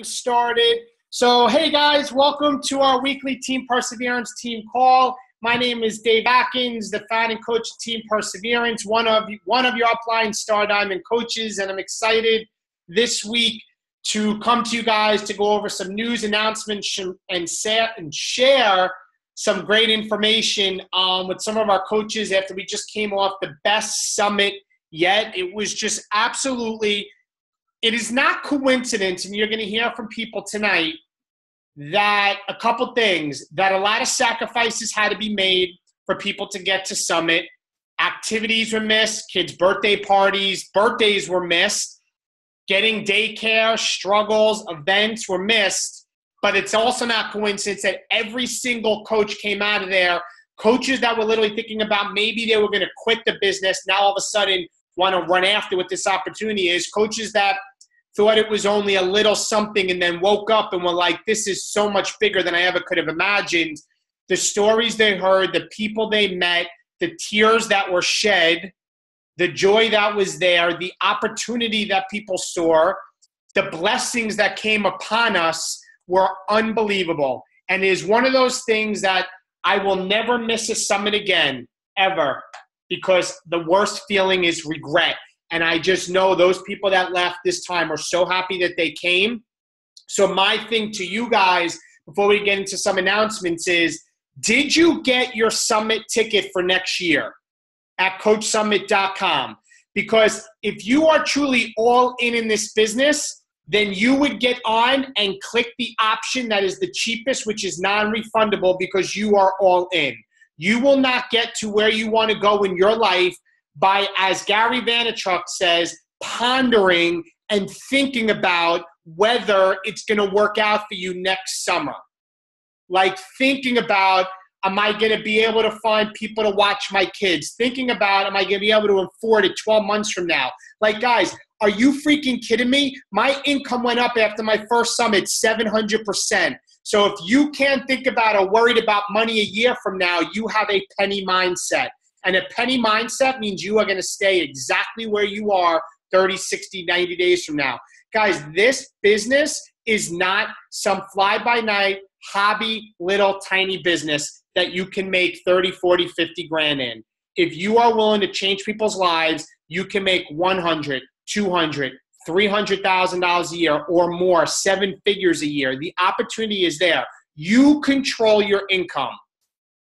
Started. So, hey guys, welcome to our weekly Team Perseverance team call. My name is Dave Atkins, the founding coach of Team Perseverance, one of your upline Star Diamond coaches, and I'm excited this week to come to you guys to go over some news announcements and share some great information with some of our coaches after we just came off the best summit yet. It was just absolutely. It is not coincidence, and you're going to hear from people tonight, that a couple things, that a lot of sacrifices had to be made for people to get to Summit. Activities were missed, kids' birthday parties, birthdays were missed, getting daycare, struggles, events were missed, but it's also not coincidence that every single coach came out of there, coaches that were literally thinking about maybe they were going to quit the business, now all of a sudden want to run after what this opportunity is, coaches that thought it was only a little something and then woke up and were like, this is so much bigger than I ever could have imagined. The stories they heard, the people they met, the tears that were shed, the joy that was there, the opportunity that people saw, the blessings that came upon us were unbelievable. And it is one of those things that I will never miss a summit again, ever, because the worst feeling is regret. And I just know those people that left this time are so happy that they came. So my thing to you guys, before we get into some announcements, is did you get your summit ticket for next year at CoachSummit.com? Because if you are truly all in this business, then you would get on and click the option that is the cheapest, which is non-refundable, because you are all in. You will not get to where you want to go in your life by, as Gary Vaynerchuk says, pondering and thinking about whether it's going to work out for you next summer. Like thinking about, am I going to be able to find people to watch my kids? Thinking about, am I going to be able to afford it 12 months from now? Like, guys, are you freaking kidding me? My income went up after my first summit 700%. So if you can't think about or worried about money a year from now, you have a penny mindset. And a penny mindset means you are going to stay exactly where you are 30, 60, 90 days from now. Guys, this business is not some fly-by-night, hobby, little tiny business that you can make 30, 40, 50 grand in. If you are willing to change people's lives, you can make 100, 200, $300,000 a year or more, 7 figures a year. The opportunity is there. You control your income.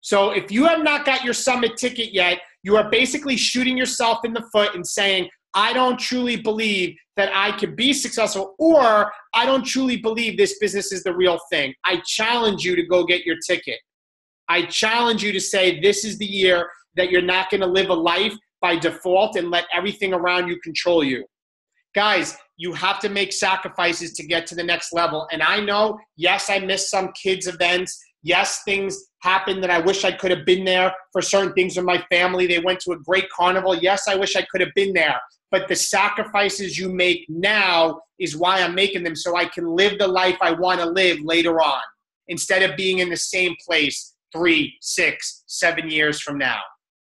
So if you have not got your summit ticket yet, you are basically shooting yourself in the foot and saying, I don't truly believe that I could be successful, or I don't truly believe this business is the real thing. I challenge you to go get your ticket. I challenge you to say this is the year that you're not going to live a life by default and let everything around you control you. Guys, you have to make sacrifices to get to the next level. And I know, yes, I missed some kids' events. Yes, things happened that I wish I could have been there for certain things with my family. They went to a great carnival. Yes, I wish I could have been there. But the sacrifices you make now is why I'm making them, so I can live the life I want to live later on instead of being in the same place 3, 6, 7 years from now.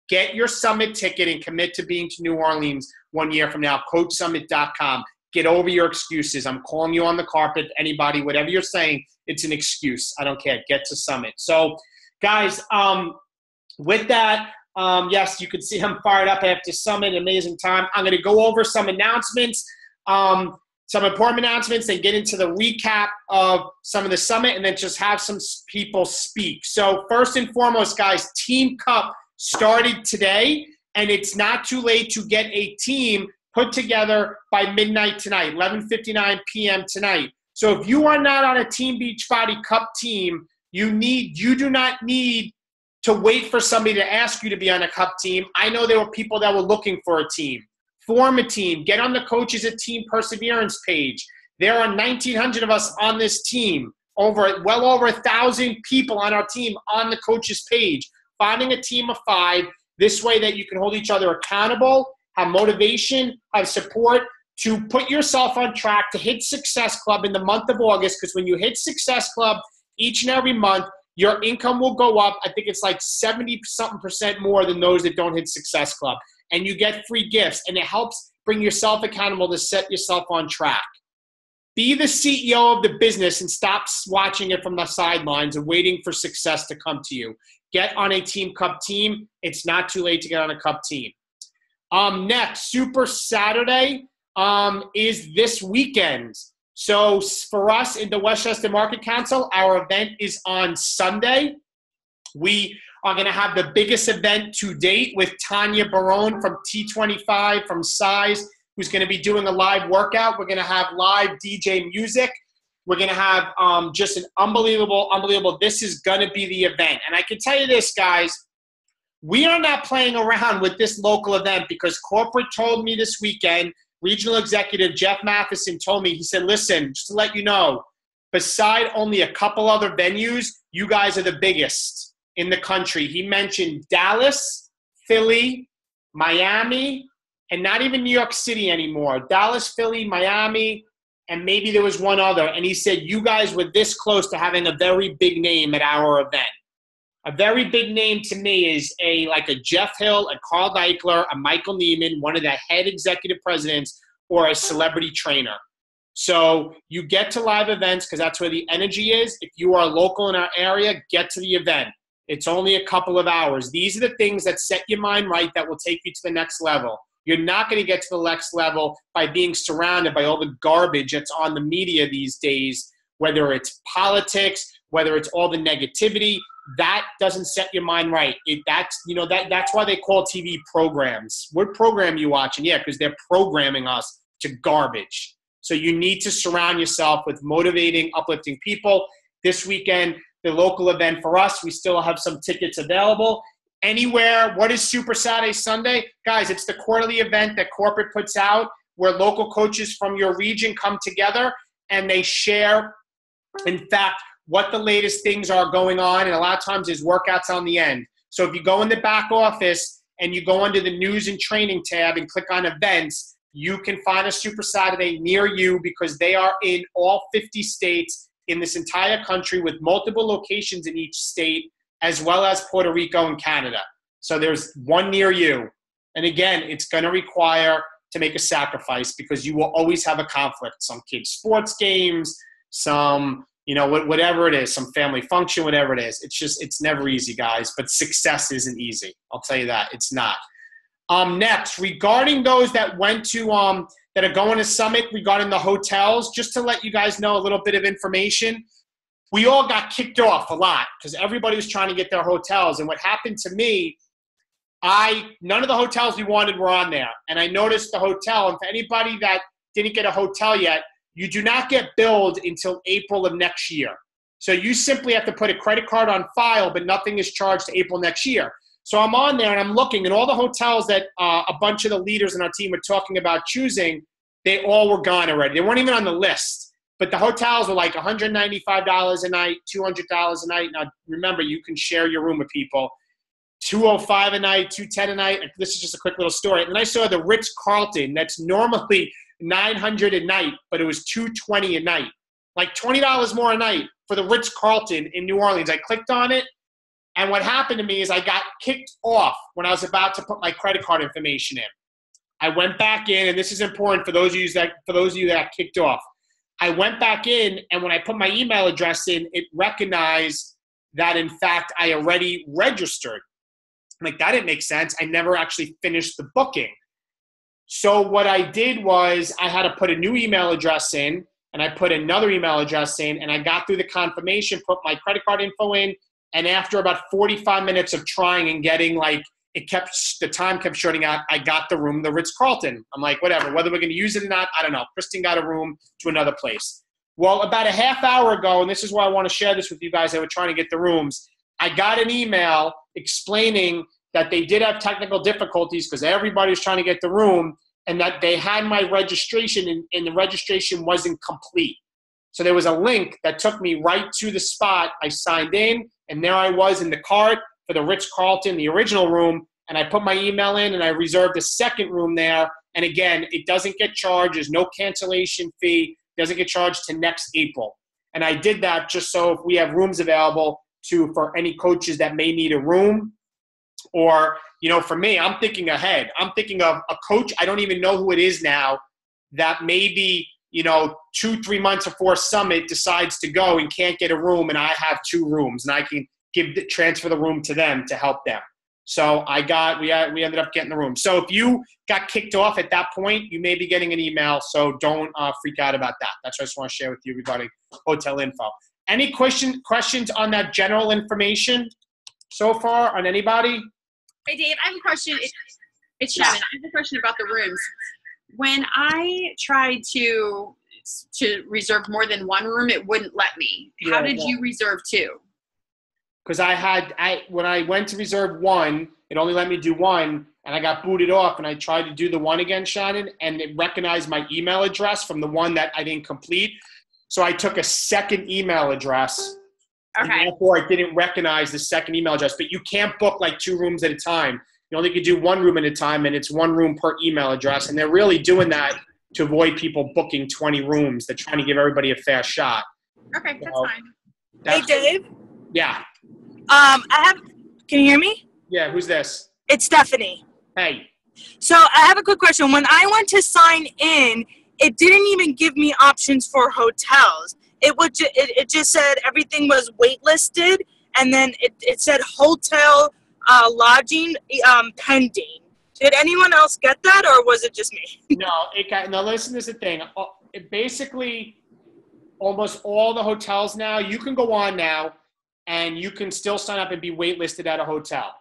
Get your summit ticket and commit to being to New Orleans 1 year from now. CoachSummit.com. Get over your excuses. I'm calling you on the carpet. Anybody, whatever you're saying, it's an excuse. I don't care. Get to Summit. So, guys, with that, yes, you can see I'm fired up after Summit. Amazing time. I'm going to go over some announcements, some important announcements, and get into the recap of some of the Summit, and then just have some people speak. So, first and foremost, guys, Team Cup started today, and it's not too late to get a team put together by midnight tonight, 11:59 p.m. tonight. So if you are not on a Team Beachbody Cup team, you do not need to wait for somebody to ask you to be on a Cup team. I know there were people that were looking for a team. Form a team. Get on the Coaches at Team Perseverance page. There are 1,900 of us on this team. Well over 1,000 people on our team on the Coaches page. Finding a team of 5, this way that you can hold each other accountable, have motivation, have support to put yourself on track to hit Success Club in the month of August, because when you hit Success Club each and every month, your income will go up. I think it's like 70-something% more than those that don't hit Success Club. And you get free gifts, and it helps bring yourself accountable to set yourself on track. Be the CEO of the business and stop watching it from the sidelines and waiting for success to come to you. Get on a Team Cup team. It's not too late to get on a Cup team. Next, Super Saturday is this weekend. So for us in the Westchester Market Council, our event is on Sunday. We are going to have the biggest event to date with Tanya Barone from T25 from Size, who's going to be doing a live workout. We're going to have live DJ music. We're going to have just an unbelievable, this is going to be the event. And I can tell you this, guys, we are not playing around with this local event because corporate told me this weekend, regional executive Jeff Matheson told me, he said, listen, just to let you know, beside only a couple other venues, you guys are the biggest in the country. He mentioned Dallas, Philly, Miami, and not even New York City anymore. Dallas, Philly, Miami, and maybe there was one other. And he said, you guys were this close to having a very big name at our event. A very big name to me is like a Jeff Hill, a Carl Deichler, a Michael Neiman, one of the head executive presidents, or a celebrity trainer. So you get to live events because that's where the energy is. If you are local in our area, get to the event. It's only a couple of hours. These are the things that set your mind right that will take you to the next level. You're not going to get to the next level by being surrounded by all the garbage that's on the media these days, whether it's politics, whether it's all the negativity. That doesn't set your mind right. That's why they call TV programs. What program are you watching? Yeah, because they're programming us to garbage. So you need to surround yourself with motivating, uplifting people. This weekend, the local event for us, we still have some tickets available. Anywhere, what is Super Saturday Sunday? Guys, it's the quarterly event that corporate puts out where local coaches from your region come together and they share, in fact, what the latest things are going on. And a lot of times there's workouts on the end. So if you go in the back office and you go under the news and training tab and click on events, you can find a Super Saturday near you because they are in all 50 states in this entire country with multiple locations in each state, as well as Puerto Rico and Canada. So there's one near you. And again, it's going to require to make a sacrifice because you will always have a conflict. Some kids' sports games, some, whatever it is, some family function, whatever it is. It's never easy, guys, but success isn't easy. I'll tell you that. It's not. Next, regarding those that went to, that are going to Summit regarding the hotels, just to let you guys know a little bit of information. We all got kicked off a lot because everybody was trying to get their hotels. And what happened to me, none of the hotels we wanted were on there. And I noticed the hotel, and for anybody that didn't get a hotel yet, you do not get billed until April of next year. So you simply have to put a credit card on file, but nothing is charged to April next year. So I'm on there and I'm looking, and all the hotels that a bunch of the leaders in our team were talking about choosing, they all were gone already. They weren't even on the list. But the hotels were like $195 a night, $200 a night. Now, remember, you can share your room with people. $205 a night, $210 a night. This is just a quick little story. And then I saw the Ritz-Carlton. That's normally $900 a night, but it was $220 a night. Like $20 more a night for the Ritz-Carlton in New Orleans. I clicked on it, and what happened to me is I got kicked off when I was about to put my credit card information in. I went back in, and this is important for those of you that got kicked off. I went back in, and when I put my email address in, it recognized that, in fact, I already registered. I'm like, that didn't make sense. I never actually finished the booking. So what I did was I had to put a new email address in, and I put another email address in, and I got through the confirmation, put my credit card info in, and after about 45 minutes of trying and getting, the time kept shorting out, I got the room, the Ritz-Carlton. I'm like, whatever, whether we're going to use it or not, I don't know. Kristen got a room to another place. Well, about a half hour ago, and this is why I want to share this with you guys that were trying to get the rooms, I got an email explaining that they did have technical difficulties because everybody was trying to get the room, and that they had my registration, and the registration wasn't complete. So there was a link that took me right to the spot. I signed in, and there I was in the cart for the Ritz-Carlton, the original room, and I put my email in, and I reserved a second room there. And again, it doesn't get charged. There's no cancellation fee. It doesn't get charged to next April. And I did that just so if we have rooms available for any coaches that may need a room. Or, for me, I'm thinking ahead. I'm thinking of a coach, I don't even know who it is now, that maybe 2-3 months before Summit decides to go and can't get a room, and I have 2 rooms, and I can transfer the room to them to help them. So we ended up getting the room. So if you got kicked off at that point, you may be getting an email. So don't freak out about that. That's what I just want to share with you regarding hotel info. Any questions on that general information so far on anybody? Hey, Dave, I have a question. It's Shannon. I have a question about the rooms. When I tried to reserve more than 1 room, it wouldn't let me. How did you reserve 2? Because when I went to reserve 1, it only let me do 1, and I got booted off, and I tried to do the 1 again, Shannon, and it recognized my email address from the one that I didn't complete. So I took a second email address, and therefore it didn't recognize the second email address. But you can't book like 2 rooms at a time. You only could do 1 room at a time, and it's 1 room per email address. And they're really doing that to avoid people booking 20 rooms. They're trying to give everybody a fair shot. Okay, that's fine. Hey, Dave. Yeah. Can you hear me? Yeah, who's this? It's Stephanie. Hey. So I have a quick question. When I went to sign in, it didn't even give me options for hotels. It just said everything was waitlisted, and then it said hotel lodging pending. Did anyone else get that, or was it just me? No, listen, this is the thing. Basically, almost all the hotels now, you can go on now, and you can still sign up and be waitlisted at a hotel.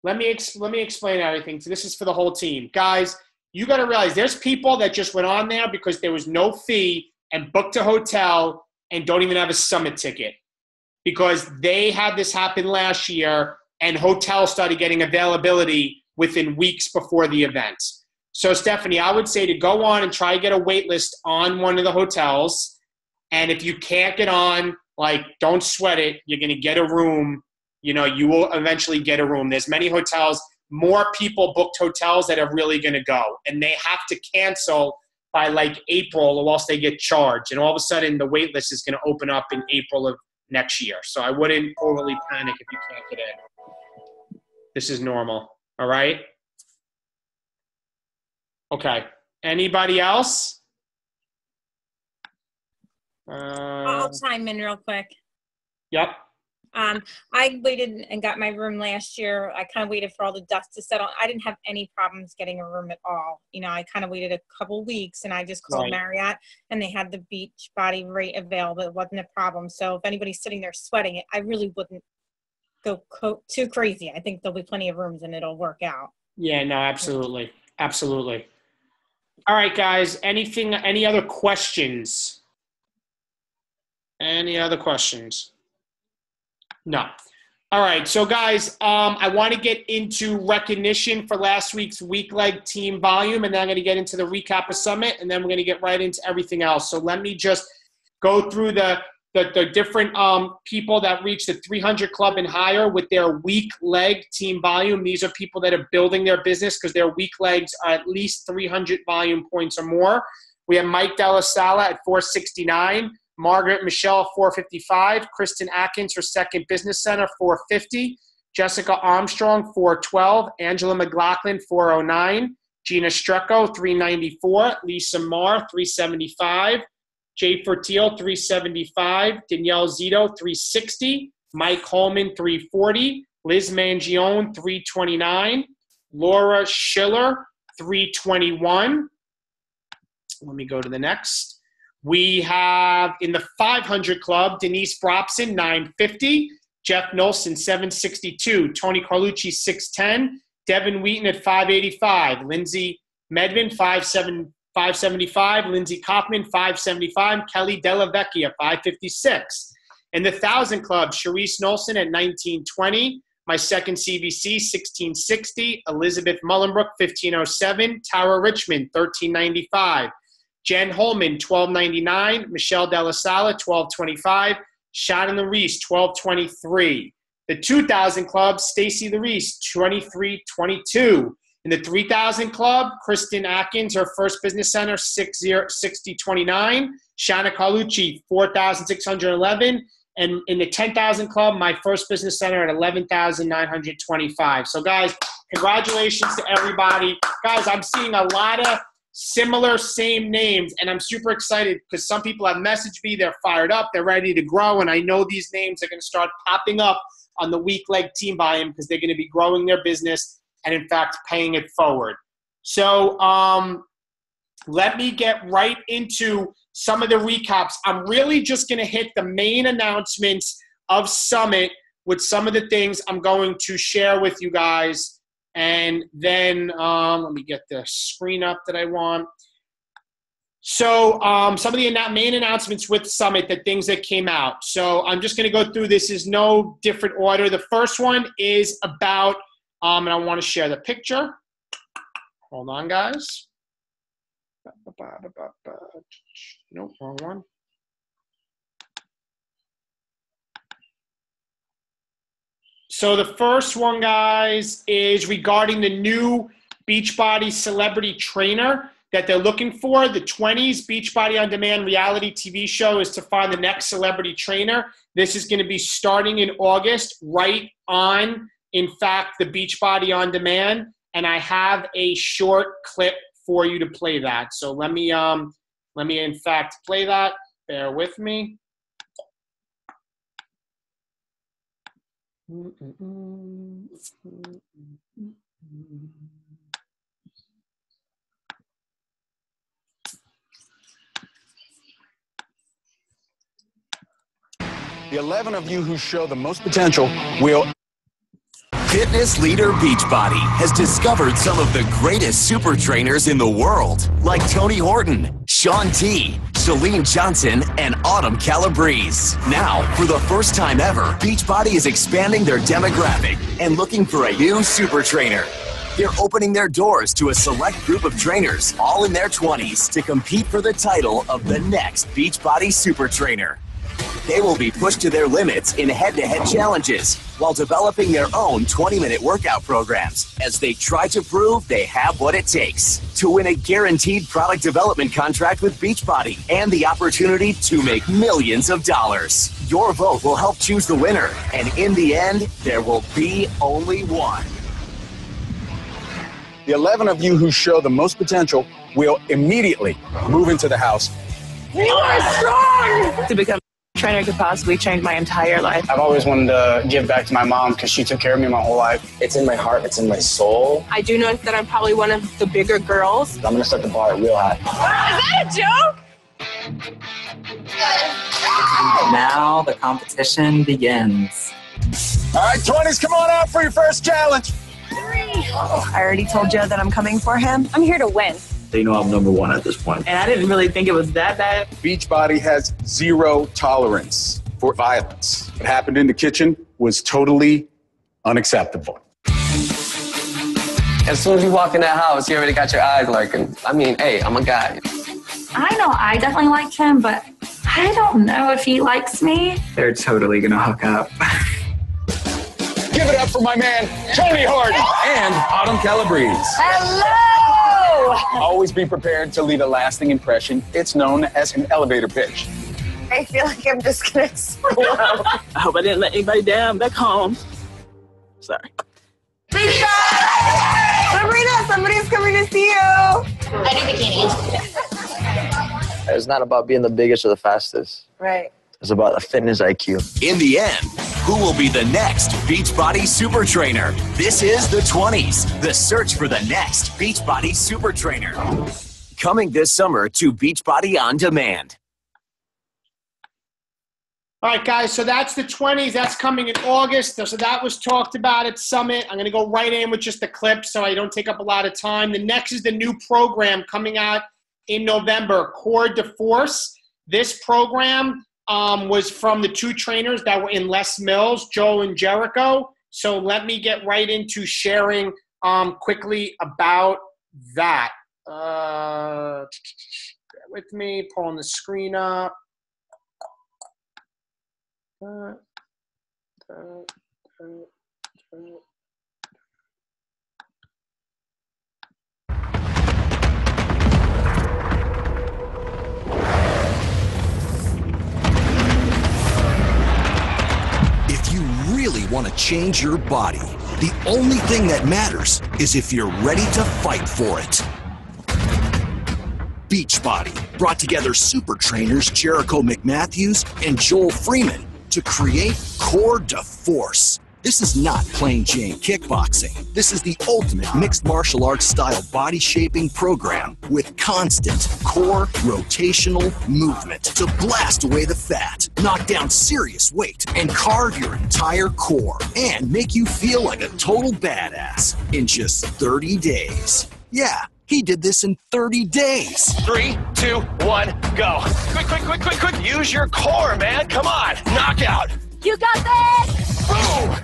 Let me explain everything. So this is for the whole team. Guys, you got to realize there's people that just went on there because there was no fee and booked a hotel and don't even have a Summit ticket because they had this happen last year and hotels started getting availability within weeks before the event. So, Stephanie, I would say to go on and try to get a wait list on one of the hotels. And if you can't get on, don't sweat it. You're going to get a room. You will eventually get a room. There's many hotels. More people booked hotels that are really going to go. And they have to cancel by April or else they get charged. And all of a sudden the wait list is going to open up in April of next year. So I wouldn't overly panic if you can't get in. This is normal. All right? Okay. Anybody else? I'll chime in real quick. Yep. I waited and got my room last year. I kind of waited for all the dust to settle. I didn't have any problems getting a room at all. I kind of waited a couple weeks, and I just called Marriott, and they had the Beachbody rate available. It wasn't a problem. So if anybody's sitting there sweating it, I really wouldn't go too crazy. I think there'll be plenty of rooms, and it'll work out. Yeah, no, absolutely. Absolutely. All right, guys. Any other questions? Any other questions? No. All right. So, guys, I want to get into recognition for last week's week leg team volume, and then I'm going to get into the recap of Summit, and then we're going to get right into everything else. So let me just go through the different people that reach the 300 club and higher with their week leg team volume. These are people that are building their business because their week legs are at least 300 volume points or more. We have Mike Della Sala at 469. Margaret Michelle, 455. Kristen Atkins, her second business center, 450. Jessica Armstrong, 412. Angela McLaughlin, 409. Gina Strecco, 394. Lisa Marr, 375. Jay Fertiel, 375. Danielle Zito, 360. Mike Holman, 340. Liz Mangione, 329. Laura Schiller, 321. Let me go to the next. We have in the 500 club, Denise Bropson, 950. Jeff Nolson, 762. Tony Carlucci, 610. Devin Wheaton at 585. Lindsay Medvin, 575. Lindsay Kaufman, 575. Kelly Della Vecchia, 556. In the 1,000 club, Sharice Nolson at 1920. My second CVC, 1660. Elizabeth Mullenbrook, 1507. Tara Richmond, 1395. Jen Holman, 1299. Michelle Della Sala, 1225. Shannon Reese, 1223. The 2,000 club, Stacy Reese, 2322. In the 3,000 club, Kristen Atkins, her first business center, 6029. Shanna Carlucci, 4,611. And in the 10,000 club, my first business center at 11,925. So, guys, congratulations to everybody. Guys, I'm seeing a lot of similar, same names. And I'm super excited because some people have messaged me. They're fired up. They're ready to grow. And I know these names are going to start popping up on the weak leg team buy-in because they're going to be growing their business and, in fact, paying it forward. So let me get right into some of the recaps. I'm really just going to hit the main announcements of Summit with some of the things I'm going to share with you guys. And then let me get the screen up that I want. So some of the main announcements with Summit, the things that came out. So I'm just going to go through this. Is no different order. The first one is about, and I want to share the picture. Hold on, guys. Nope, wrong one. So the first one, guys, is regarding the new Beachbody celebrity trainer that they're looking for. The 20s Beachbody On Demand reality TV show is to find the next celebrity trainer. This is going to be starting in August, right on, in fact, the Beachbody On Demand. And I have a short clip for you to play that. So let me in fact play that. Bear with me. The 11 of you who show the most potential will... Fitness leader Beachbody has discovered some of the greatest super trainers in the world, like Tony Horton, Shaun T, Chalene Johnson, and Autumn Calabrese. Now, for the first time ever, Beachbody is expanding their demographic and looking for a new super trainer. They're opening their doors to a select group of trainers, all in their 20s, to compete for the title of the next Beachbody super trainer. They will be pushed to their limits in head-to-head challenges while developing their own 20-minute workout programs as they try to prove they have what it takes to win a guaranteed product development contract with Beachbody and the opportunity to make millions of dollars. Your vote will help choose the winner, and in the end, there will be only one. The 11 of you who show the most potential will immediately move into the house. You are strong! To become a trainer could possibly change my entire life. I've always wanted to give back to my mom because she took care of me my whole life. It's in my heart. It's in my soul. I do know that I'm probably one of the bigger girls. I'm going to set the bar real high. Is that a joke? Now the competition begins. All right, 20s, come on out for your first challenge. I already told Joe that I'm coming for him. I'm here to win. They know I'm #1 at this point. And I didn't really think it was that bad. Beachbody has zero tolerance for violence. What happened in the kitchen was totally unacceptable. As soon as you walk in that house, you already got your eyes lurking. I mean, hey, I'm a guy. I know I definitely like him, but I don't know if he likes me. They're totally gonna hook up. Give it up for my man, Tony Horton. And Autumn Calabrese. Hello! Always be prepared to leave a lasting impression. It's known as an elevator pitch. I feel like I'm just gonna explode. I hope I didn't let anybody down back home. Sorry. Sabrina, somebody's coming to see you. I do bikinis. It's not about being the biggest or the fastest. Right. It's about a fitness IQ. In the end, who will be the next Beachbody super trainer? This is the 20s, the search for the next Beachbody super trainer. Coming this summer to Beachbody On Demand. All right, guys, so that's the 20s. That's coming in August. So that was talked about at Summit. I'm going to go right in with just a clip so I don't take up a lot of time. The next is the new program coming out in November, Core de Force. This program was from the two trainers that were in Les Mills, Joe and Jericho. So let me get right into sharing quickly about that. Bear with me, pulling the screen up. If you really want to change your body, the only thing that matters is if you're ready to fight for it. Beachbody brought together super trainers Jericho McMatthews and Joel Freeman to create Core de Force. This is not plain Jane kickboxing. This is the ultimate mixed martial arts style body shaping program with constant core rotational movement to blast away the fat, knock down serious weight, and carve your entire core and make you feel like a total badass in just 30 days. Yeah, he did this in 30 days. 3, 2, 1, go. Quick, quick, quick, quick, quick. Use your core, man. Come on. Knockout. You got this! Boom!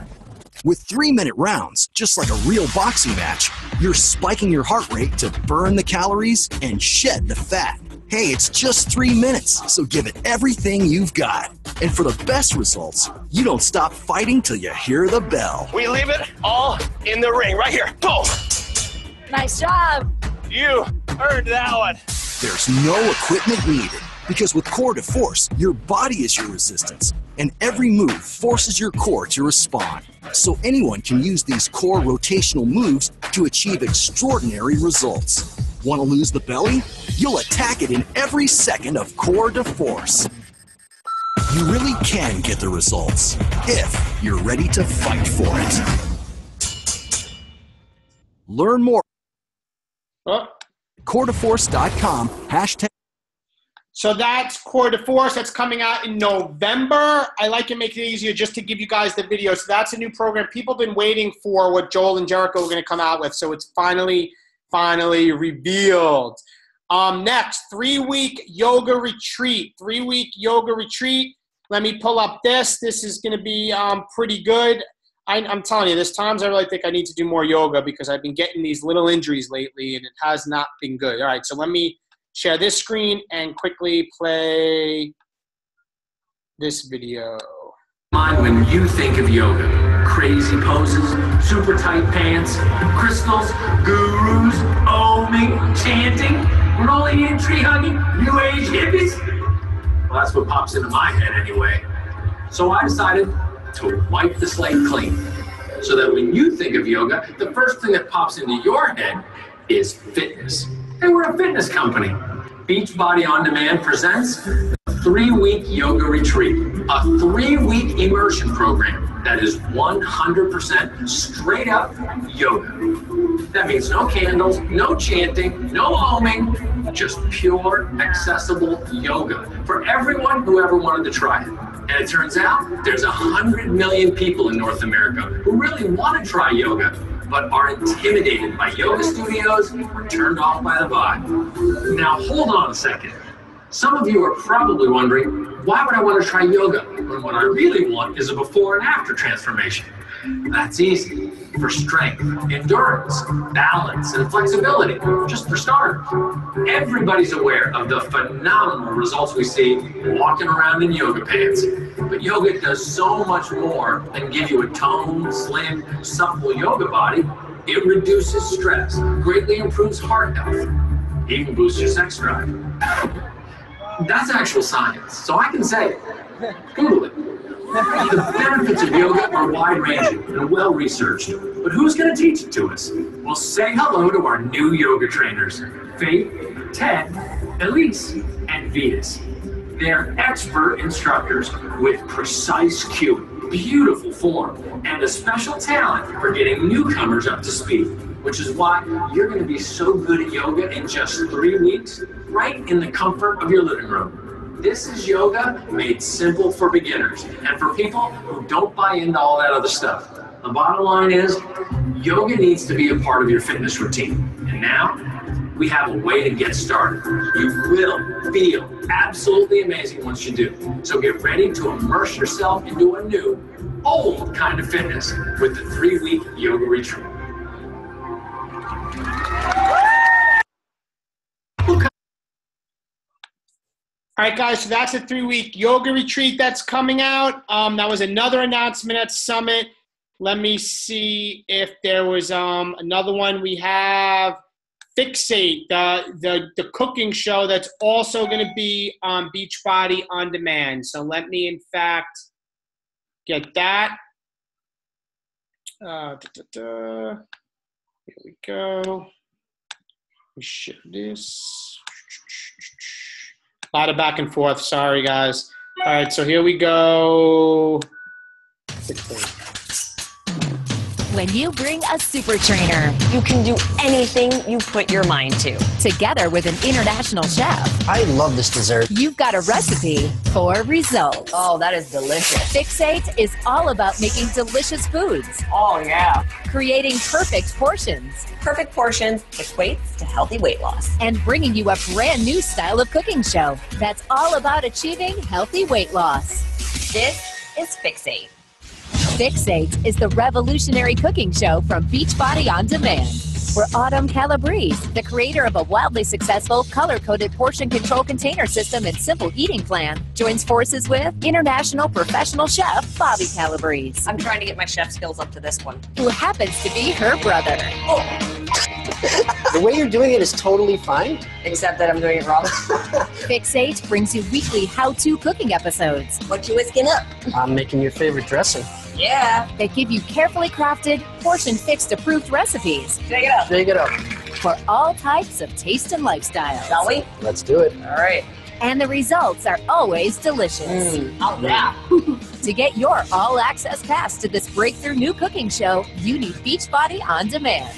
With 3-minute rounds, just like a real boxing match, you're spiking your heart rate to burn the calories and shed the fat. Hey, it's just 3 minutes, so give it everything you've got. And for the best results, you don't stop fighting till you hear the bell. We leave it all in the ring, right here. Boom! Nice job! You earned that one. There's no equipment needed, because with Core de Force, your body is your resistance, and every move forces your core to respond. So anyone can use these core rotational moves to achieve extraordinary results. Want to lose the belly? You'll attack it in every second of Core de Force. You really can get the results if you're ready to fight for it. Learn more. CoreDeForce.com #. So that's Core de Force. That's coming out in November. I like to make it easier just to give you guys the video. So that's a new program. People have been waiting for what Joel and Jericho are going to come out with. So it's finally revealed. Next, 3-week yoga retreat. 3-week yoga retreat. Let me pull up this. This is going to be pretty good. I'm telling you, there's times I really think I need to do more yoga because I've been getting these little injuries lately, and it has not been good. All right, so let me share this screen and quickly play this video. When you think of yoga, crazy poses, super tight pants, crystals, gurus, oming, chanting, rolling in tree hugging, new age hippies. Well, that's what pops into my head anyway. So I decided to wipe the slate clean so that when you think of yoga, the first thing that pops into your head is fitness. And we're a fitness company. Beachbody On Demand presents a 3-week yoga retreat, a 3-week immersion program that is 100% straight up yoga. That means no candles, no chanting, no oming, just pure, accessible yoga for everyone who ever wanted to try it. And it turns out there's 100 million people in North America who really want to try yoga, but are intimidated by yoga studios or turned off by the vibe. Now, hold on a second. Some of you are probably wondering, why would I want to try yoga when what I really want is a before and after transformation? That's easy. For strength, endurance, balance, and flexibility, just for starters. Everybody's aware of the phenomenal results we see walking around in yoga pants. But yoga does so much more than give you a toned, slim, supple yoga body. It reduces stress, greatly improves heart health, even boosts your sex drive. That's actual science, so I can say it. Google it. The benefits of yoga are wide-ranging and well-researched, but who's going to teach it to us? Well, say hello to our new yoga trainers, Faith, Ted, Elise, and Venus. They're expert instructors with precise cueing, beautiful form, and a special talent for getting newcomers up to speed, which is why you're going to be so good at yoga in just 3 weeks, right in the comfort of your living room. This is yoga made simple for beginners and for people who don't buy into all that other stuff. The bottom line is, yoga needs to be a part of your fitness routine. And now, we have a way to get started. You will feel absolutely amazing once you do. So get ready to immerse yourself into a new, old kind of fitness with the 3-week yoga retreat. All right, guys, so that's a 3-week yoga retreat that's coming out. That was another announcement at Summit. Let me see if there was another one. We have Fixate, the cooking show that's also going to be on Beachbody On Demand. So let me, in fact, get that. Here we go. We ship this. A lot of back and forth. Sorry, guys. All right, so here we go. 16. When you bring a super trainer, you can do anything you put your mind to. Together with an international chef, I love this dessert. You've got a recipe for results. Oh, that is delicious. Fixate is all about making delicious foods. Oh, yeah. Creating perfect portions. Perfect portions equates to healthy weight loss. And bringing you a brand new style of cooking show that's all about achieving healthy weight loss. This is Fixate. Fixate is the revolutionary cooking show from Beachbody On Demand, where Autumn Calabrese, the creator of a wildly successful color-coded portion control container system and simple eating plan, joins forces with international professional chef Bobby Calabrese. I'm trying to get my chef skills up to this one. Who happens to be her brother. Oh. The way you're doing it is totally fine, except that I'm doing it wrong. Fixate brings you weekly how-to cooking episodes. What you whisking up? I'm making your favorite dressing. Yeah. They give you carefully crafted, portion-fixed approved recipes. Shake it up. Shake it up. For all types of taste and lifestyles. Shall we? Let's do it. All right. And the results are always delicious. Oh, yeah. To get your all-access pass to this breakthrough new cooking show, you need Beachbody On Demand.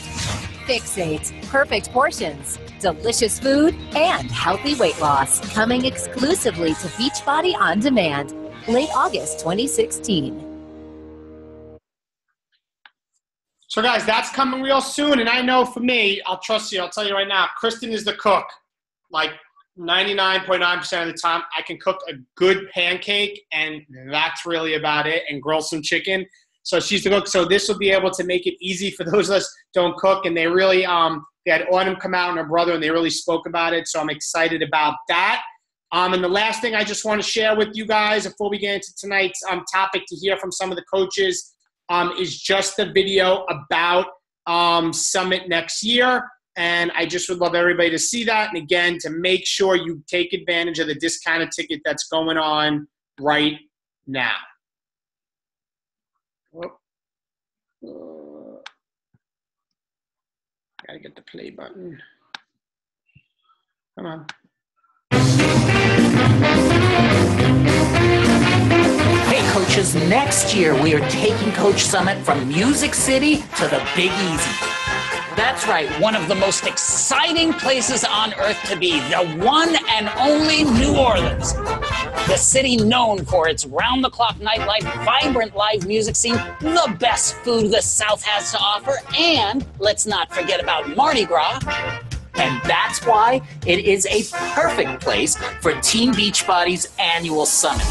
Fixate, perfect portions, delicious food, and healthy weight loss. Coming exclusively to Beachbody On Demand, late August 2016. So, guys, that's coming real soon. And I know for me, I'll trust you. I'll tell you right now, Kristen is the cook. Like 99.9% of the time, I can cook a good pancake, and that's really about it, and grill some chicken. So she's the cook. So this will be able to make it easy for those of us who don't cook. And they really, they had Autumn come out and her brother, and they really spoke about it. So I'm excited about that. And the last thing I just want to share with you guys before we get into tonight's topic to hear from some of the coaches is just the video about Summit next year. And I just would love everybody to see that. And again, to make sure you take advantage of the discounted ticket that's going on right now. Gotta get the play button. Come on. Hey coaches, next year we are taking Coach Summit from Music City to the Big Easy. That's right, one of the most exciting places on earth to be, the one and only New Orleans. The city known for its round-the-clock nightlife, vibrant live music scene, the best food the South has to offer, and let's not forget about Mardi Gras. And that's why it is a perfect place for Team Beachbody's annual summit.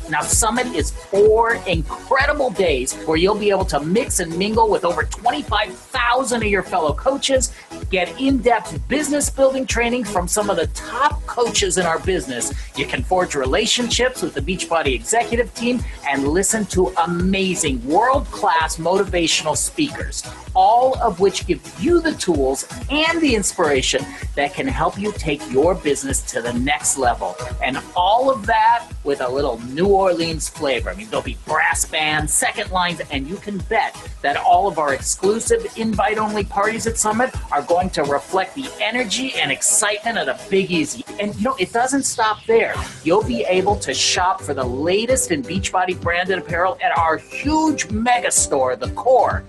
Now, Summit is 4 incredible days where you'll be able to mix and mingle with over 25,000 of your fellow coaches, get in-depth business building training from some of the top coaches in our business. You can forge relationships with the Beachbody executive team and listen to amazing world-class motivational speakers, all of which give you the tools and the inspiration that can help you take your business to the next level. And all of that with a little New Orleans flavor. I mean, there'll be brass bands, second lines, and you can bet that all of our exclusive invite-only parties at Summit are going to reflect the energy and excitement of the Big Easy. And, you know, it doesn't stop there. You'll be able to shop for the latest in Beachbody branded apparel at our huge mega store, The Core.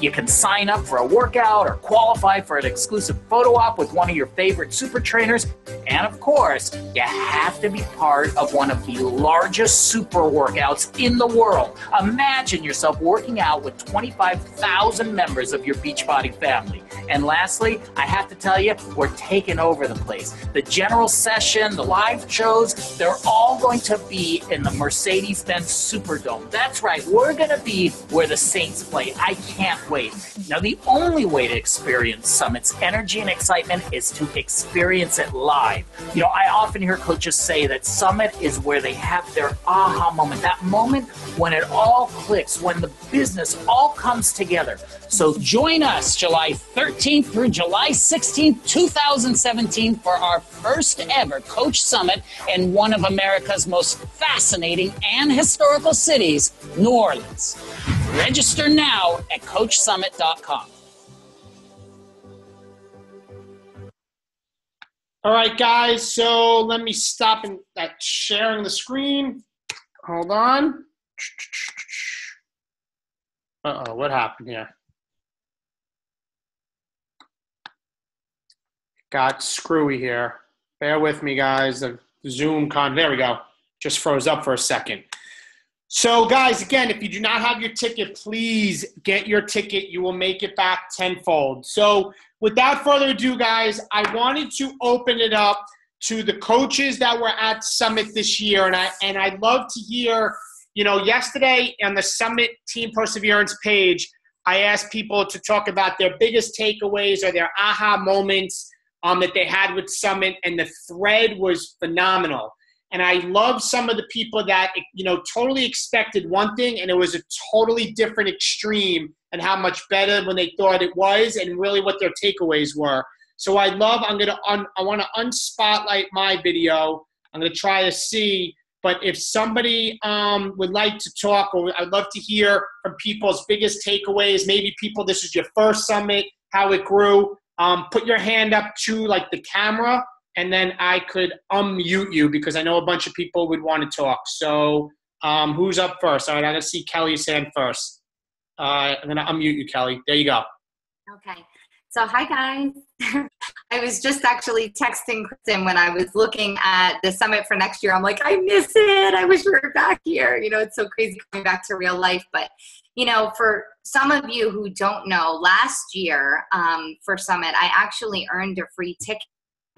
You can sign up for a workout or qualify for an exclusive photo op with one of your favorite super trainers. And of course, you have to be part of one of the largest super workouts in the world. Imagine yourself working out with 25,000 members of your Beachbody family. And lastly, I have to tell you, we're taking over the place. The general session, the live shows, they're all going to be in the MERCEDES-BENZ SUPERDOME. That's right, we're going to be where the Saints play. I can't wait. Now, the only way to experience Summit's energy and excitement is to experience it live. You know, I often hear coaches say that Summit is where they have their aha moment, that moment when it all clicks, when the business all comes together. So join us July 13th through July 16th, 2017 for our first ever Coach Summit in one of America's most fascinating and historical cities, New Orleans. Register now at CoachSummit.com. All right, guys. So let me stop sharing the screen. Hold on. Uh-oh, what happened here? Got screwy here. Bear with me, guys. The Zoom there we go. Just froze up for a second. So, guys, again, if you do not have your ticket, please get your ticket. You will make it back tenfold. So, without further ado, guys, I wanted to open it up to the coaches that were at Summit this year. And I'd love to hear, yesterday on the Summit Team Perseverance page, I asked people to talk about their biggest takeaways or their aha moments that they had with Summit, and the thread was phenomenal. And I love some of the people that, totally expected one thing, and it was a totally different extreme, and how much better when they thought it was, and really what their takeaways were. So I want to unspotlight my video. I'm going to try to see, but if somebody would like to talk, or I'd love to hear from people's biggest takeaways, maybe people, this is your first Summit, how it grew. Put your hand up to the camera, and then I could unmute you because I know a bunch of people would want to talk. So who's up first? All right, I'm going to see Kelly's hand first. I'm going to unmute you, Kelly. There you go. Okay. So hi, guys. I was just actually texting Kristen when I was looking at the Summit for next year. I'm like, I miss it. I wish we were back here. It's so crazy coming back to real life. But, for some of you who don't know, last year for Summit, I actually earned a free ticket.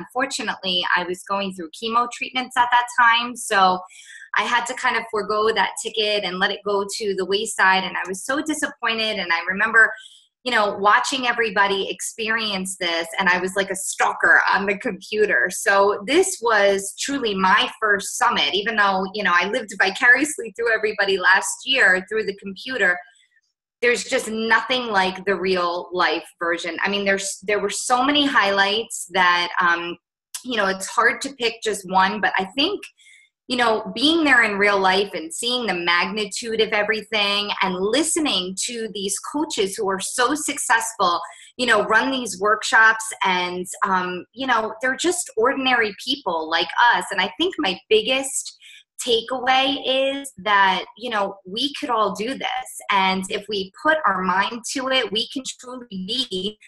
Unfortunately, I was going through chemo treatments at that time. So I had to kind of forego that ticket and let it go to the wayside. And I was so disappointed. And I remember watching everybody experience this, and I was like a stalker on the computer. So this was truly my first Summit, even though, I lived vicariously through everybody last year through the computer. There's just nothing like the real life version. I mean, there were so many highlights that, it's hard to pick just one, but I think, being there in real life and seeing the magnitude of everything and listening to these coaches who are so successful, run these workshops, and, they're just ordinary people like us. And I think my biggest takeaway is that, we could all do this. And if we put our mind to it, we can truly be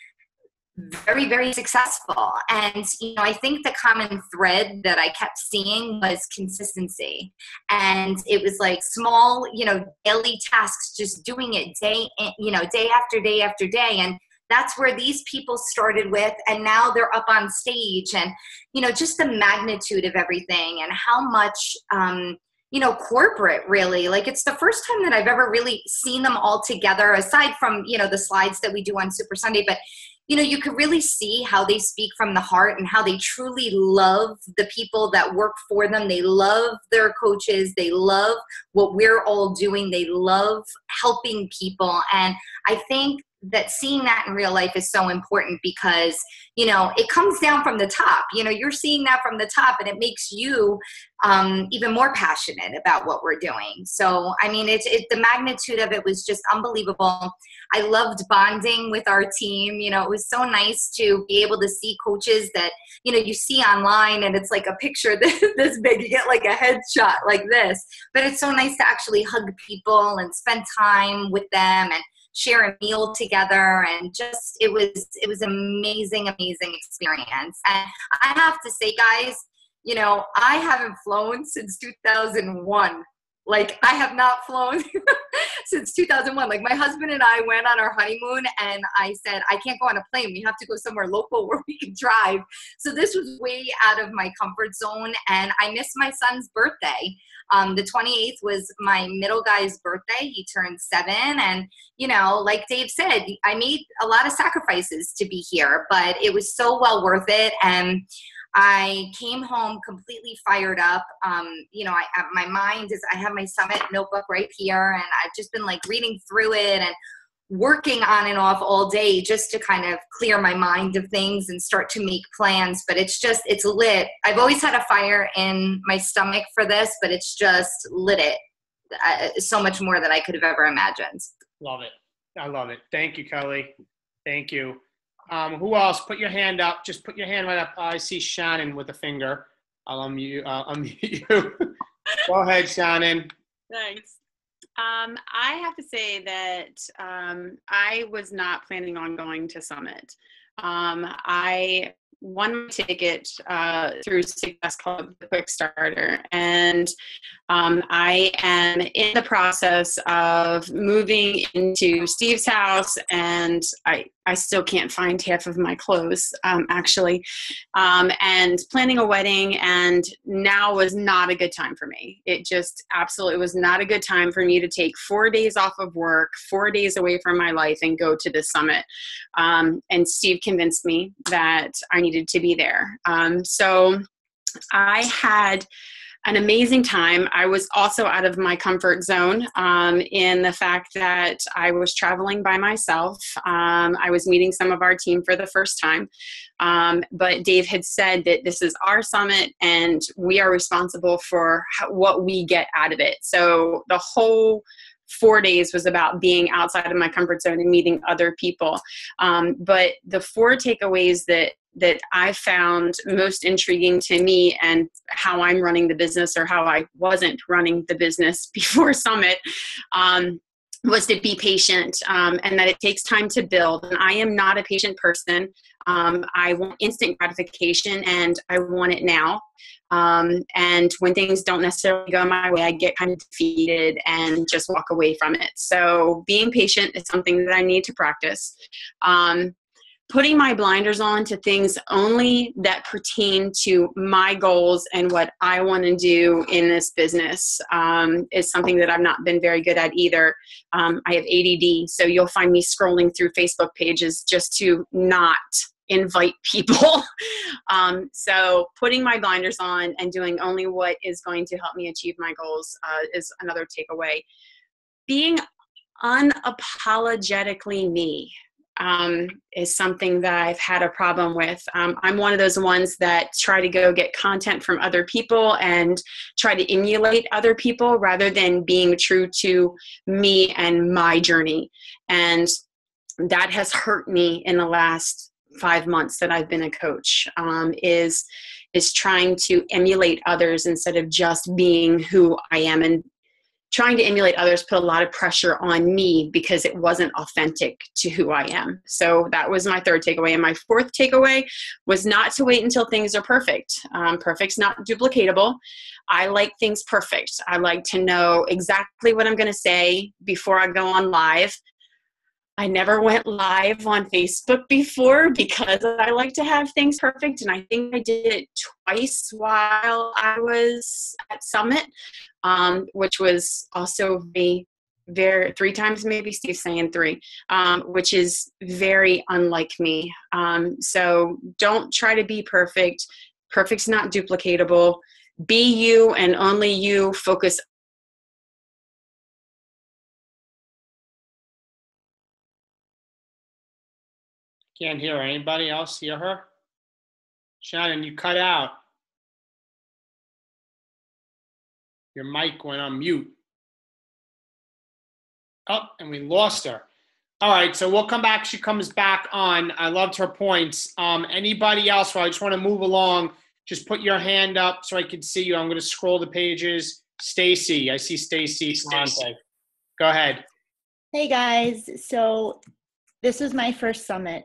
very, very successful. And, I think the common thread that I kept seeing was consistency. And it was like small, daily tasks, just doing it day after day after day. And that's where these people started with, and now they're up on stage, and, just the magnitude of everything and how much, corporate really, it's the first time that I've ever really seen them all together, aside from, the slides that we do on Super Sunday. But you could really see how they speak from the heart and how they truly love the people that work for them. They love their coaches. They love what we're all doing. They love helping people. And I think that seeing that in real life is so important because, it comes down from the top. You're seeing that from the top, and it makes you even more passionate about what we're doing. So, I mean, the magnitude of it was just unbelievable. I loved bonding with our team. It was so nice to be able to see coaches that, you see online, and it's like a picture this big. You get like a headshot like this. But it's so nice to actually hug people and spend time with them and share a meal together, and just it was amazing experience. And I have to say, guys, I haven't flown since 2001. I have not flown since 2001. My husband and I went on our honeymoon, and I said, I can't go on a plane. We have to go somewhere local where we can drive. So this was way out of my comfort zone, and I missed my son's birthday. The 28th was my middle guy's birthday. He turned 7, and, like Dave said, I made a lot of sacrifices to be here, but it was so well worth it. And I came home completely fired up. My mind is, I have my Summit notebook right here, and I've just been reading through it and working on and off all day just to kind of clear my mind of things and start to make plans. But it's lit. I've always had a fire in my stomach for this, but it's just lit it so much more than I could have ever imagined. Love it. I love it. Thank you, Kelly. Thank you. Who else? Put your hand up. Just put your hand right up. I see Shannon with a finger. I'll unmute you. Go ahead, Shannon. Thanks. I have to say that I was not planning on going to Summit. I won my ticket through Success Club, the Quick Starter, and I am in the process of moving into Steve's house, and I still can't find half of my clothes, actually, and planning a wedding, and now was not a good time for me. It just absolutely was not a good time for me to take 4 days off of work, 4 days away from my life, and go to this summit. And Steve convinced me that I needed to be there. So I had an amazing time. I was also out of my comfort zone in the fact that I was traveling by myself. I was meeting some of our team for the first time. But Dave had said that this is our summit and we are responsible for what we get out of it. So the whole 4 days was about being outside of my comfort zone and meeting other people. But the 4 takeaways that I found most intriguing to me and how I'm running the business, or how I wasn't running the business before Summit, was to be patient, and that it takes time to build. And I am not a patient person. I want instant gratification, and I want it now. And when things don't necessarily go my way, I get kind of defeated and just walk away from it. So being patient is something that I need to practice. Putting my blinders on to things only that pertain to my goals and what I want to do in this business is something that I've not been very good at either. I have ADD, so you'll find me scrolling through Facebook pages just to not invite people. So putting my blinders on and doing only what is going to help me achieve my goals is another takeaway. Being unapologetically me is something that I've had a problem with. I'm one of those ones that try to go get content from other people and try to emulate other people rather than being true to me and my journey. And that has hurt me in the last 5 months that I've been a coach, is trying to emulate others instead of just being who I am. And trying to emulate others put a lot of pressure on me because it wasn't authentic to who I am. So that was my 3rd takeaway. And my 4th takeaway was not to wait until things are perfect. Perfect's not duplicatable. I like things perfect. I like to know exactly what I'm going to say before I go on live. I never went live on Facebook before because I like to have things perfect. And I think I did it twice while I was at Summit, which was also 3 times, maybe Steve's saying 3, which is very unlike me. So don't try to be perfect. Perfect's not duplicatable. Be you and only you. Focus. Can't hear anybody else hear her? Shannon, you cut out. Your mic went on mute. Oh, and we lost her. All right, so we'll come back. She comes back on. I loved her points. Anybody else? Well, I just want to move along. Just put your hand up so I can see you. I'm going to scroll the pages. Stacy, I see Stacy. Go ahead. Hey guys, so this was my first summit.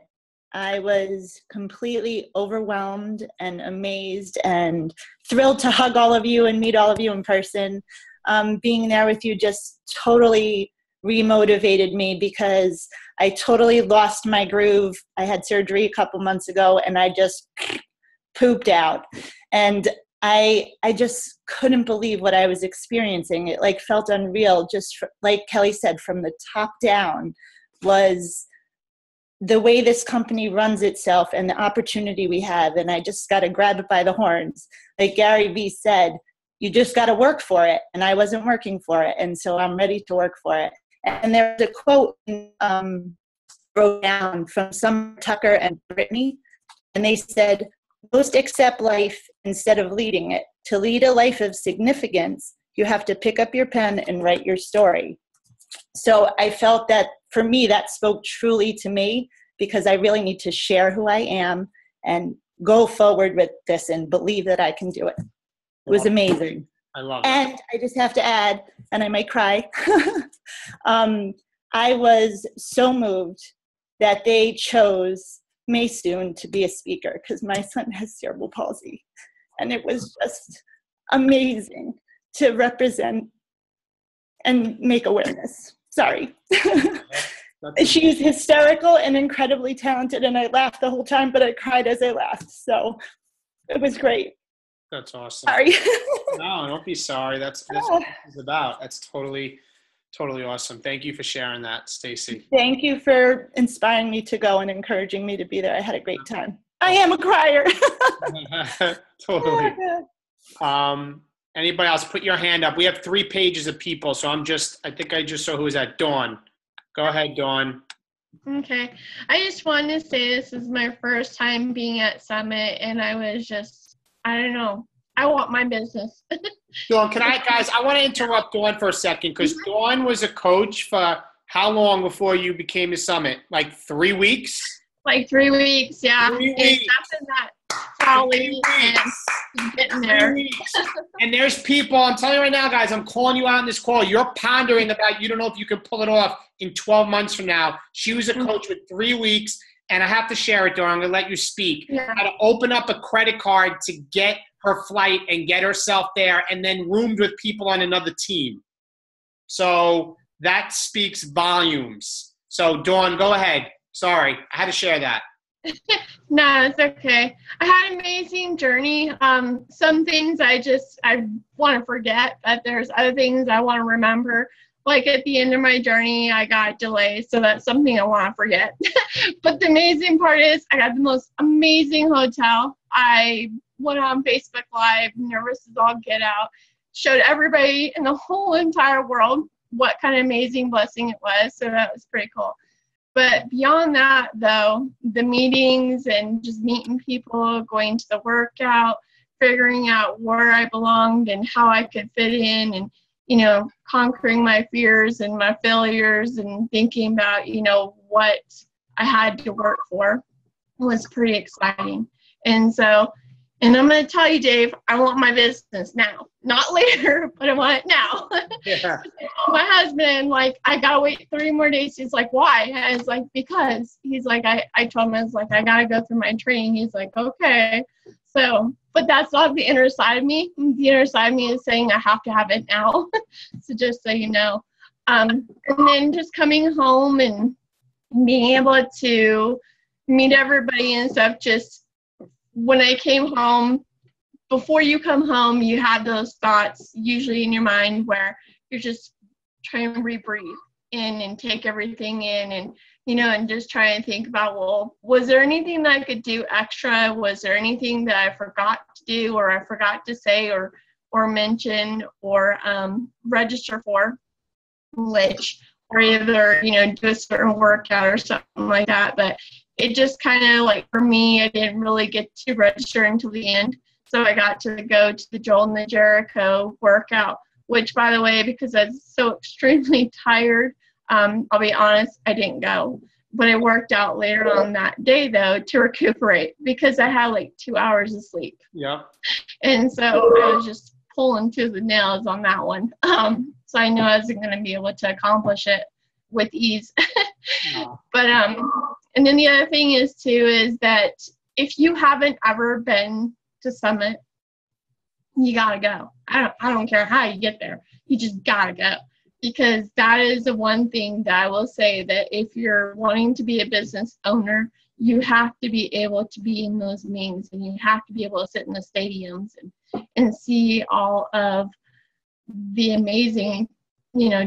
I was completely overwhelmed and amazed and thrilled to hug all of you and meet all of you in person. Being there with you just totally remotivated me because I totally lost my groove. I had surgery a couple months ago and I just pooped out. And I just couldn't believe what I was experiencing. It like felt unreal. Just like Kelly said, from the top down was the way this company runs itself and the opportunity we have. And I just got to grab it by the horns. Like Gary Vee said, you just got to work for it. And I wasn't working for it. And so I'm ready to work for it. And there's a quote wrote down from Summer Tucker and Brittany. And they said, most accept life instead of leading it. To lead a life of significance, you have to pick up your pen and write your story. So I felt that for me, that spoke truly to me because I really need to share who I am and go forward with this and believe that I can do it. It was amazing. I love it. And I just have to add, and I might cry, I was so moved that they chose Maysoon to be a speaker because my son has cerebral palsy. And it was just amazing to represent and make awareness. Sorry. She's hysterical and incredibly talented, and I laughed the whole time, but I cried as I laughed. So it was great. That's awesome. Sorry. No, don't be sorry. That's what it's about. That's totally awesome. Thank you for sharing that, Stacy. Thank you for inspiring me to go and encouraging me to be there. I had a great time. I am a crier. Totally. Anybody else? Put your hand up. We have 3 pages of people, so I think I just saw who was that. Dawn. Go ahead, Dawn. Okay. I just wanted to say this is my first time being at Summit, and I was just, I don't know. I want my business. Dawn, I want to interrupt Dawn for a second because Dawn was a coach for how long before you became a Summit? Like 3 weeks? Like 3 weeks, yeah. 3 weeks. After that, probably, and getting there. And there's people, I'm telling you right now, guys, I'm calling you out on this call. You're pondering about, you don't know if you can pull it off in 12 months from now. She was a coach with 3 weeks, and I have to share it, Dawn. I'm going to let you speak. Yeah. How to open up a credit card to get her flight and get herself there, and then roomed with people on another team. So that speaks volumes. So, Dawn, go ahead. Sorry, I had to share that. No, it's okay. I had an amazing journey. Some things I want to forget, but there's other things I want to remember. Like at the end of my journey, I got delayed, so that's something I want to forget. But the amazing part is I got the most amazing hotel. I went on Facebook Live, nervous as all get out, showed everybody in the whole entire world what kind of amazing blessing it was, so that was pretty cool. But beyond that, though, the meetings and just meeting people, going to the workout, figuring out where I belonged and how I could fit in, and, conquering my fears and my failures and thinking about, what I had to work for was pretty exciting. And I'm going to tell you, Dave, I want my business now. Not later, but I want it now. Yeah. My husband, I got to wait 3 more days. He's like, why? I was like, because. He's like, I told him, I was like, I got to go through my training. He's like, okay. So, but that's not the inner side of me. The inner side of me is saying I have to have it now. So just so you know. And then just coming home and being able to meet everybody and stuff, just when I came home, before you come home, you have those thoughts usually in your mind where you're just trying to rebreathe in and take everything in and, and just try and think about, well, was there anything that I could do extra? Was there anything that I forgot to do or I forgot to say or mention or register for, or either, do a certain workout or something like that. But it just kind of for me, I didn't really get to register until the end. So I got to go to the Joel and the Jericho workout, which, by the way, because I was so extremely tired, I'll be honest, I didn't go. But I worked out later on that day, though, to recuperate because I had 2 hours of sleep. Yep. And so I was just pulling to the nails on that one. So I knew I wasn't going to be able to accomplish it with ease. No. But and then the other thing is that if you haven't ever been to Summit, you gotta go. I don't care how you get there. You just gotta go, because that is the one thing that I will say, that if you're wanting to be a business owner, you have to be able to be in those meetings, and you have to be able to sit in the stadiums and see all of the amazing,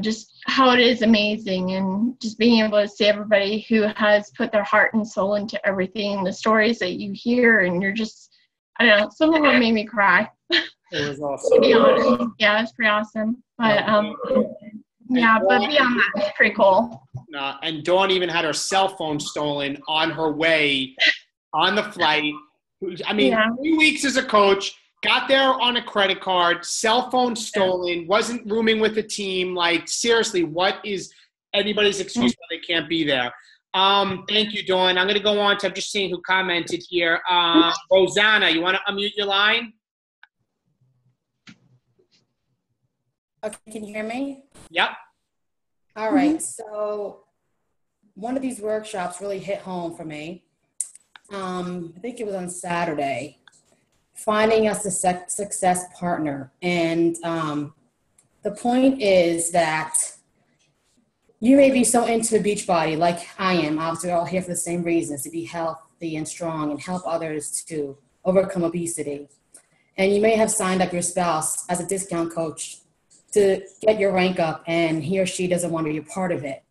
just how it is amazing, and just being able to see everybody who has put their heart and soul into everything, the stories that you hear, and you're just, I don't know, some of them made me cry. It was awesome. To be honest. Yeah, it's pretty awesome. But yeah, but beyond that, it's pretty cool. And Dawn even had her cell phone stolen on her way on the flight. I mean, 3 weeks as a coach, got there on a credit card, cell phone stolen, wasn't rooming with the team. Seriously, what is anybody's excuse why they can't be there? Thank you, Dawn. I'm going to go on to, I'm just seeing who commented here. Rosanna, you want to unmute your line? Okay, can you hear me? Yep. All right, so one of these workshops really hit home for me. I think it was on Saturday, finding us a success partner. And the point is that you may be so into Beachbody like I am. Obviously, we're all here for the same reasons, to be healthy and strong and help others to overcome obesity. And you may have signed up your spouse as a discount coach to get your rank up, and he or she doesn't want to be a part of it.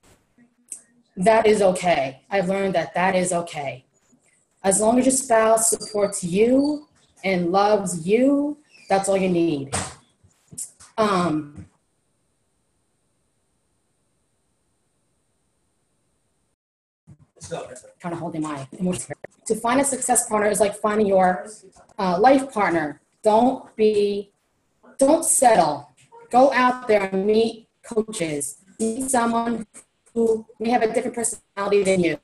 That is okay. I've learned that that is okay. As long as your spouse supports you and loves you, that's all you need. Kind of holding my emotions here. To find a success partner is like finding your life partner. Don't settle. Go out there and meet coaches. Meet someone who may have a different personality than you.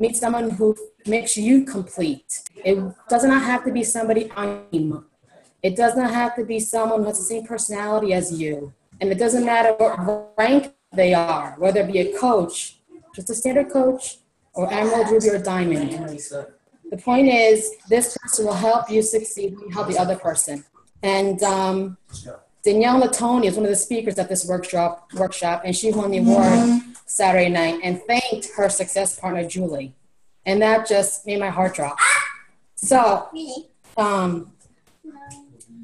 Meet someone who makes you complete. It does not have to be somebody on you. It does not have to be someone who has the same personality as you. And it doesn't matter what rank they are, whether it be a coach, just a standard coach, or emerald, ruby, or diamond. The point is, this person will help you succeed and help the other person. And Danielle Latoni is one of the speakers at this workshop, and she won the award Saturday night and thanked her success partner, Julie. And that just made my heart drop. So,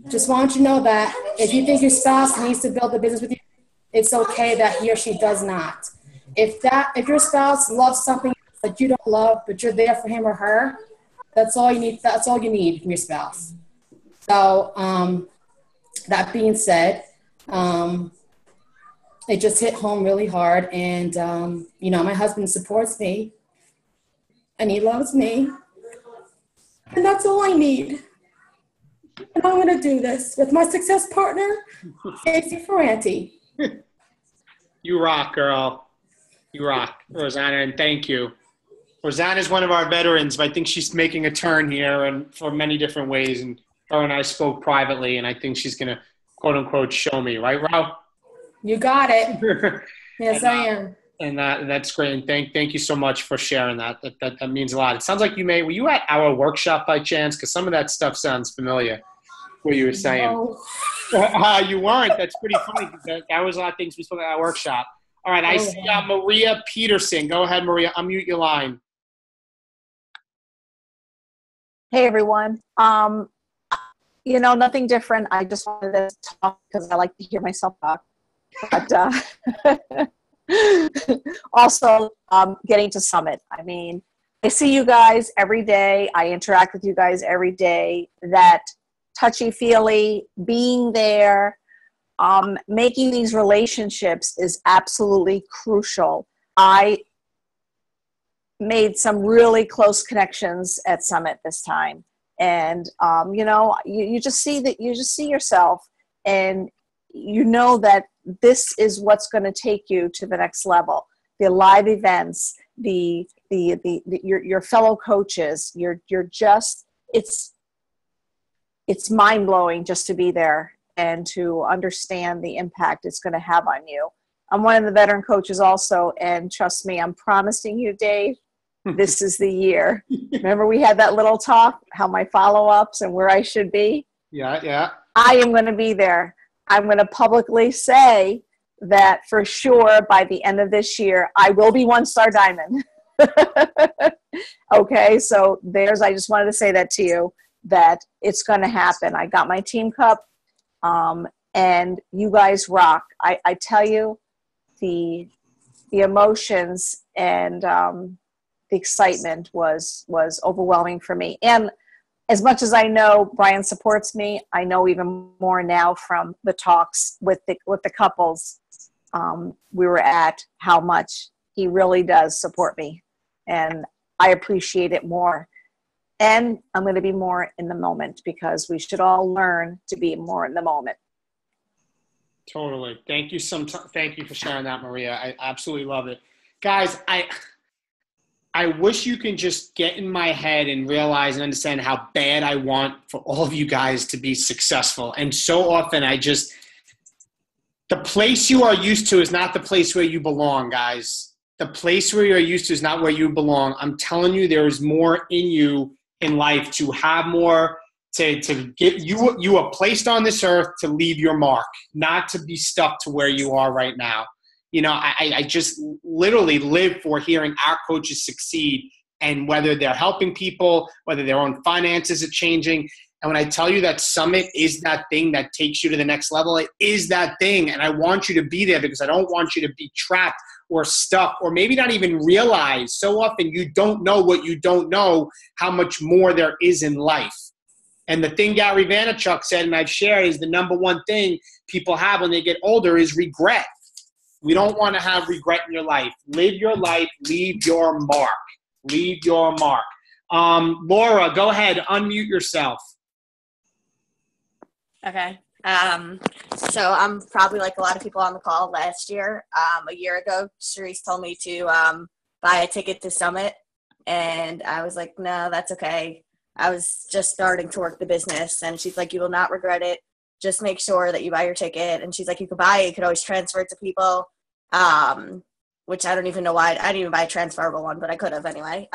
just want you to know that if you think your spouse needs to build a business with you, it's okay that he or she does not. If your spouse loves something that you don't love, but you're there for him or her, that's all you need. That's all you need from your spouse. So, that being said, it just hit home really hard. And, my husband supports me and he loves me. And that's all I need. And I'm going to do this with my success partner, Casey Ferranti. You rock, girl. You rock, Rosanna, and thank you. Rosanna is one of our veterans, but I think she's making a turn here and for many different ways. And her and I spoke privately, and I think she's going to, quote unquote, show me. Right, Ro? You got it. Yes, I am. And that's great. And thank you so much for sharing that. That means a lot. It sounds like were you at our workshop by chance? Because some of that stuff sounds familiar, what you were saying. No. You weren't. That's pretty funny. That was a lot of things we spoke at our workshop. All right. I see Maria Peterson. Go ahead, Maria. Unmute your line. Hey, everyone. Nothing different. I just wanted to talk because I like to hear myself talk. But also getting to Summit. I mean, I see you guys every day. I interact with you guys every day. That touchy-feely, being there, making these relationships is absolutely crucial. I made some really close connections at Summit this time. And, you just see yourself and you know that this is what's going to take you to the next level. The live events, your fellow coaches, it's mind blowing just to be there and to understand the impact it's going to have on you. I'm one of the veteran coaches also, and trust me, I'm promising you, Dave, this is the year. Remember we had that little talk, how my follow-ups and where I should be? Yeah. I am going to be there. I'm going to publicly say that for sure by the end of this year, I will be 1-star diamond. Okay, so I just wanted to say that to you, that it's going to happen. I got my team cup, and you guys rock. I tell you, the emotions and the excitement was overwhelming for me. And as much as I know Brian supports me, I know even more now from the talks with the couples we were at, how much he really does support me. And I appreciate it more. And I'm going to be more in the moment, because we should all learn to be more in the moment. Totally. Thank you for sharing that, Maria. I absolutely love it. Guys, I wish you can just get in my head and realize and understand how bad I want for all of you guys to be successful. And so often the place you are used to is not the place where you belong, guys. The place where you're used to is not where you belong. I'm telling you, there is more in you in life to have more, to get you are placed on this earth to leave your mark, not to be stuck to where you are right now. You know, I just literally live for hearing our coaches succeed, and whether they're helping people, whether their own finances are changing. And when I tell you that Summit is that thing that takes you to the next level, it is that thing. And I want you to be there because I don't want you to be trapped or stuck or maybe not even realize. So often you don't know what you don't know, how much more there is in life. And the thing Gary Vaynerchuk said, and I've shared, is the number one thing people have when they get older is regret. We don't want to have regret in your life. Live your life. Leave your mark. Leave your mark. Laura, go ahead. Unmute yourself. Okay. So I'm probably like a lot of people on the call last year. A year ago, Sharice told me to buy a ticket to Summit. And I was like, no, that's okay. I was just starting to work the business. And she's like, you will not regret it. Just make sure that you buy your ticket. And she's like, you could buy it. You could always transfer it to people, which I don't even know why. I didn't even buy a transferable one, but I could have anyway.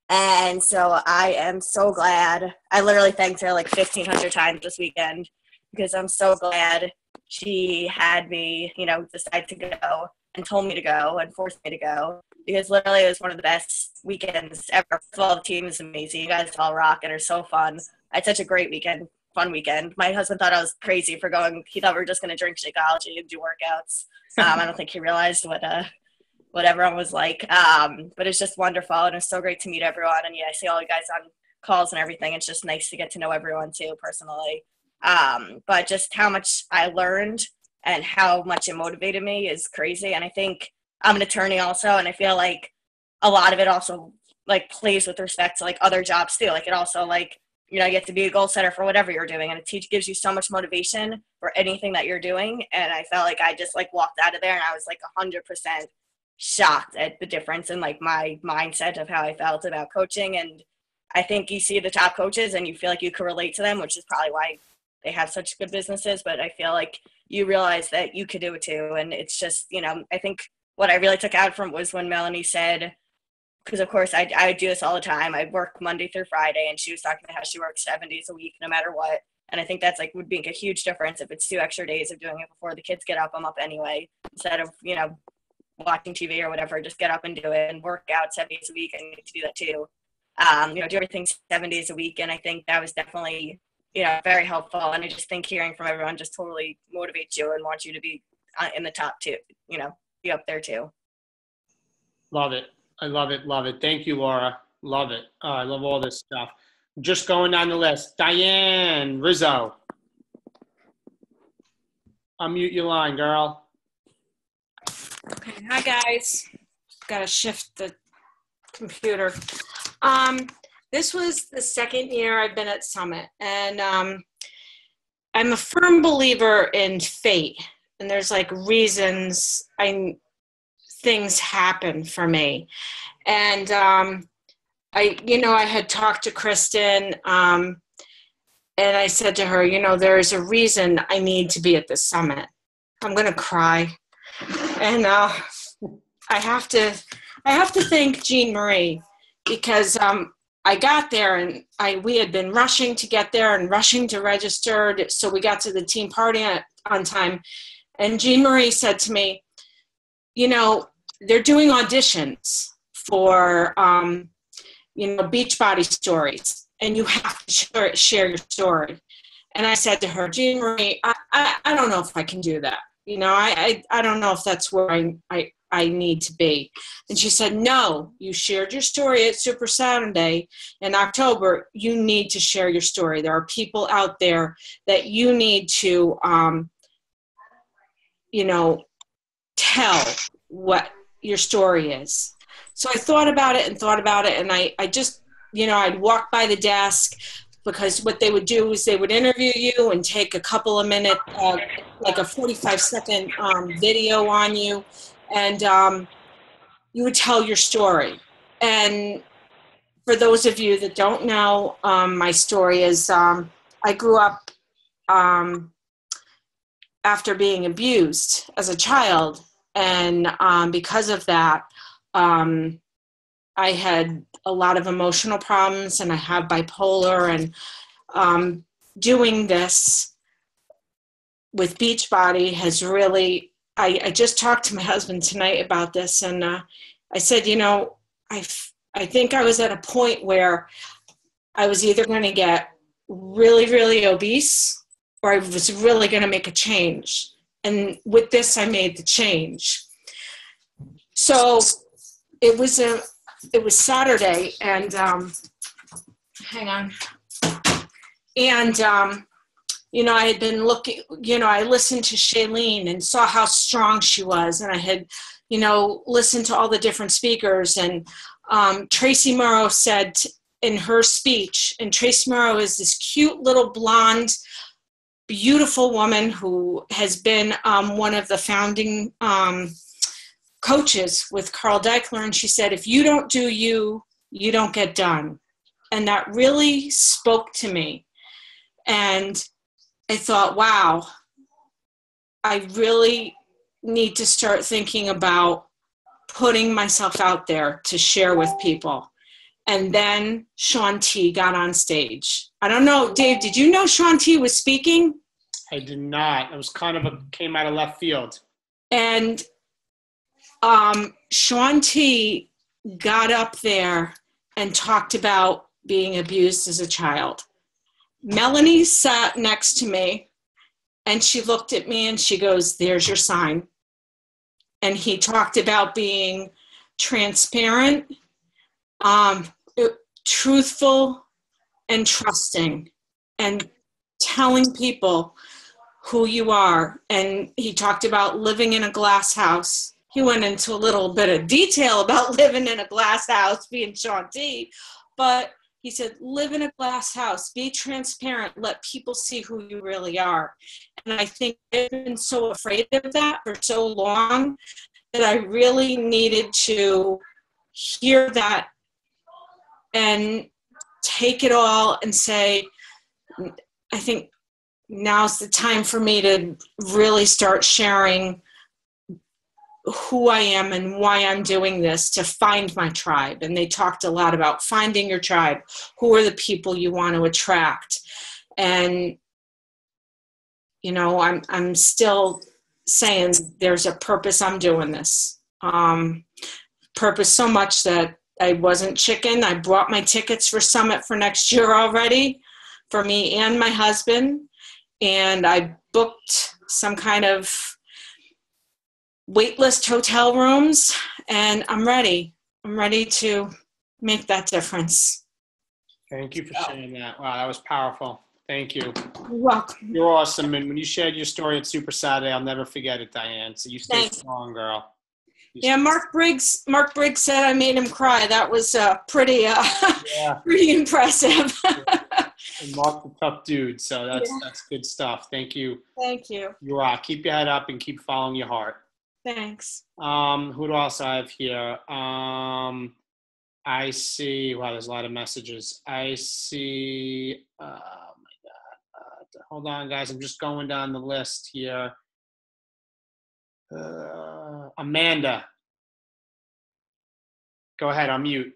And so I am so glad. I literally thanked her like 1,500 times this weekend because I'm so glad she had me, you know, decide to go and told me to go and forced me to go, because literally it was one of the best weekends ever. First of all, the team is amazing. You guys all rock and are so fun. I had such a great weekend. Fun weekend. My husband thought I was crazy for going. He thought we were just going to drink Shakeology and do workouts. I don't think he realized what everyone was like. But it's just wonderful, and it's so great to meet everyone. And yeah, I see all you guys on calls and everything. It's just nice to get to know everyone too, personally. But just how much I learned and how much it motivated me is crazy. And I think I'm an attorney also, and I feel like a lot of it also like plays with respect to like other jobs too. Like it also like, you know, you have to be a goal setter for whatever you're doing, and it gives you so much motivation for anything that you're doing. And I felt like I just like walked out of there and I was like 100% shocked at the difference in like my mindset of how I felt about coaching. And I think you see the top coaches and you feel like you can relate to them, which is probably why they have such good businesses. But I feel like you realize that you could do it too. And it's just, you know, I think what I really took out from was when Melanie said, because of course I do this all the time. I work Monday through Friday, and she was talking about how she works 7 days a week, no matter what. And I think that's like would make a huge difference if it's 2 extra days of doing it before the kids get up. I'm up anyway, instead of, you know, watching TV or whatever. Just get up and do it and work out 7 days a week. I need to do that too. You know, do everything 7 days a week. And I think that was definitely, you know, very helpful. And I just think hearing from everyone just totally motivates you and wants you to be in the top too. You know, be up there too. Love it. I love it. Love it. Thank you, Laura. Love it. Oh, I love all this stuff. Just going down the list. Diane Rizzo. Unmute your line, girl. Okay. Hi, guys. Got to shift the computer. This was the second year I've been at Summit, and I'm a firm believer in fate. And there's like reasons things happen for me. And I had talked to Kristen, and I said to her, you know, there's a reason I need to be at the Summit. I'm going to cry. And I have to thank Jean Marie, because I got there and we had been rushing to get there and rushing to register. So we got to the team party on time. And Jean Marie said to me, you know, they're doing auditions for, Beachbody stories, and you have to share your story. And I said to her, Jean Marie, I don't know if I can do that. You know, I don't know if that's where I need to be. And she said, no, you shared your story at Super Saturday in October. You need to share your story. There are people out there that you need to, tell what your story is. So I thought about it, and I just, I'd walk by the desk, because what they would do is they would interview you and take a couple of minutes, like a 45-second video on you, and you would tell your story. And for those of you that don't know, my story is I grew up after being abused as a child. And because of that, I had a lot of emotional problems, and I have bipolar. And doing this with Beachbody has really, I just talked to my husband tonight about this, and I said, you know, I think I was at a point where I was either going to get really, really obese, or I was really going to make a change. And with this, I made the change. So it was Saturday, and hang on. And, you know, I had been looking, you know, I listened to Shailene and saw how strong she was. And I had, you know, listened to all the different speakers. And Tracy Morrow said in her speech, and Tracy Morrow is this cute little blonde, beautiful woman who has been one of the founding coaches with Carl Deichler. And she said, if you don't do you, you don't get done. And that really spoke to me. And I thought, wow, I really need to start thinking about putting myself out there to share with people. And then Shaun T got on stage. I don't know, Dave, did you know Shaun T was speaking? I did not. It was kind of came out of left field. And Shaun T got up there and talked about being abused as a child. Melanie sat next to me, and she looked at me and she goes, there's your sign. And he talked about being transparent, truthful, and trusting, and telling people who you are. And he talked about living in a glass house. He went into a little bit of detail about living in a glass house, being Shaun T, but he said, live in a glass house, be transparent, let people see who you really are. And I think I've been so afraid of that for so long that I really needed to hear that and take it all and say, I think now's the time for me to really start sharing who I am and why I'm doing this, to find my tribe. And they talked a lot about finding your tribe. Who are the people you want to attract? And, you know, I'm still saying there's a purpose I'm doing this. Purpose so much that I wasn't chicken. I bought my tickets for Summit for next year already for me and my husband. And I booked some kind of waitlist hotel rooms, and I'm ready. I'm ready to make that difference. Thank you for sharing that. Wow, that was powerful. Thank you. You're welcome. You're awesome. And when you shared your story at Super Saturday, I'll never forget it, Diane. So you stay strong, girl. Yeah, Mark Briggs said I made him cry. That was pretty impressive. And Mark's a tough dude, so that's good stuff. Thank you. Thank you. You rock. Keep your head up and keep following your heart. Thanks. Who else I have here? I see. Wow, there's a lot of messages. I see. Oh my God. Hold on, guys. I'm just going down the list here. Amanda. Go ahead. I'm mute.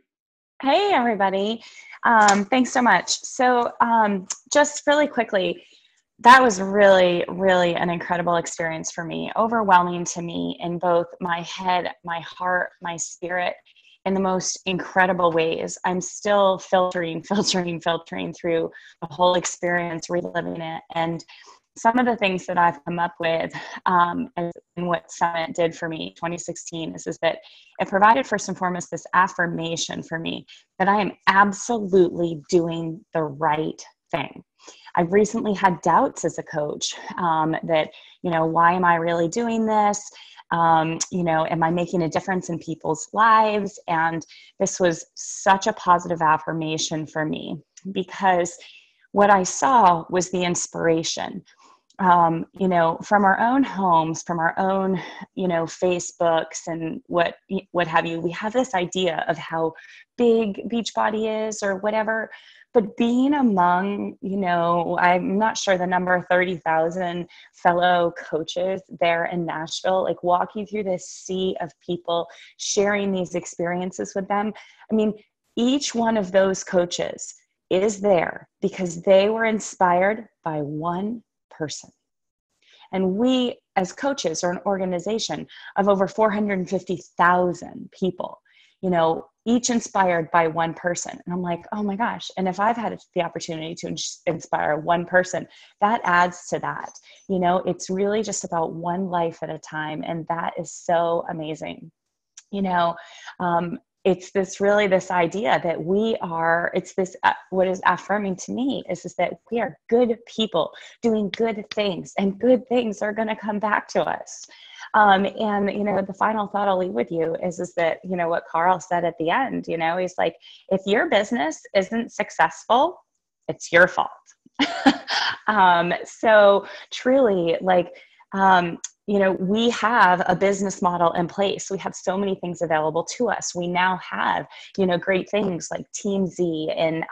Hey, everybody. Thanks so much. So just really quickly, that was really, really an incredible experience for me, overwhelming to me in both my head, my heart, my spirit, in the most incredible ways. I'm still filtering through the whole experience, reliving it. And some of the things that I've come up with and what Summit did for me 2016 is that it provided first and foremost this affirmation for me that I am absolutely doing the right thing. I've recently had doubts as a coach that, why am I really doing this? Am I making a difference in people's lives? And this was such a positive affirmation for me because what I saw was the inspiration. you know, from our own homes, from our own, you know, Facebooks and what have you, we have this idea of how big Beachbody is or whatever. But being among, you know, I'm not sure the number, 30,000 fellow coaches there in Nashville, like walking through this sea of people, sharing these experiences with them. I mean, each one of those coaches is there because they were inspired by one person. And we as coaches are an organization of over 450,000 people, you know, each inspired by one person. And I'm like, oh my gosh. And if I've had the opportunity to inspire one person, that adds to that. You know, it's really just about one life at a time. And that is so amazing. You know, it's this idea that what is affirming to me is that we are good people doing good things, and good things are going to come back to us. And, you know, the final thought I'll leave with you is that, you know, what Carl said at the end, you know, he's like, if your business isn't successful, it's your fault. So truly, like, you know, we have a business model in place. We have so many things available to us. We now have, you know, great things like Team Z and,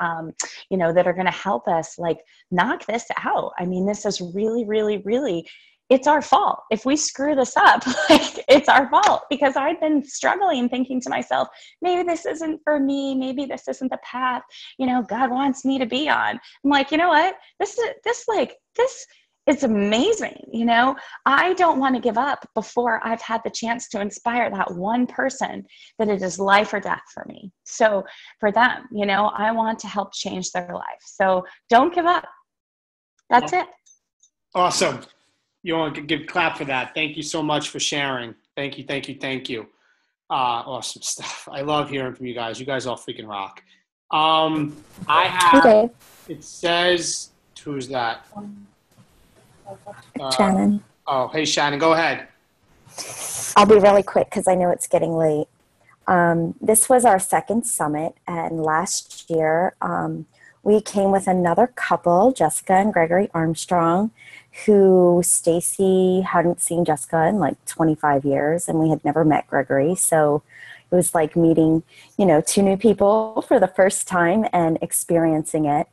you know, that are going to help us like knock this out. I mean, this is really, really, really, it's our fault. If we screw this up, like, it's our fault, because I've been struggling thinking to myself, maybe this isn't for me. Maybe this isn't the path, you know, God wants me to be on. I'm like, you know what? This it's amazing. You know, I don't want to give up before I've had the chance to inspire that one person that it is life or death for me. So for them, you know, I want to help change their life. So don't give up. That's it. Awesome. You want to give clap for that. Thank you so much for sharing. Thank you. Thank you. Thank you. Awesome stuff. I love hearing from you guys. You guys all freaking rock. I have, it says, who's that? Shannon. Oh, hey, Shannon, go ahead. I'll be really quick because I know it's getting late. This was our second summit, and last year we came with another couple, Jessica and Gregory Armstrong, who Stacy hadn't seen Jessica in like 25 years, and we had never met Gregory. So it was like meeting, you know, two new people for the first time and experiencing it.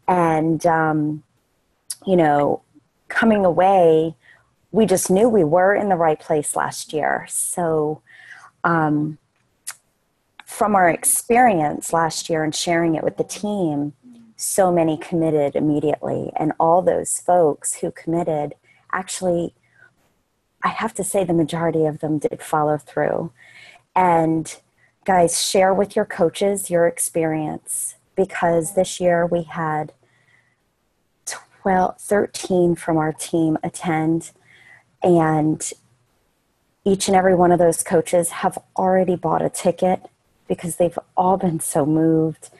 And, you know, coming away, we just knew we were in the right place last year. So from our experience last year and sharing it with the team, so many committed immediately. And all those folks who committed, actually, I have to say the majority of them did follow through. And guys, share with your coaches your experience, because this year we had 13 from our team attend, and each and every one of those coaches have already bought a ticket because they've all been so moved,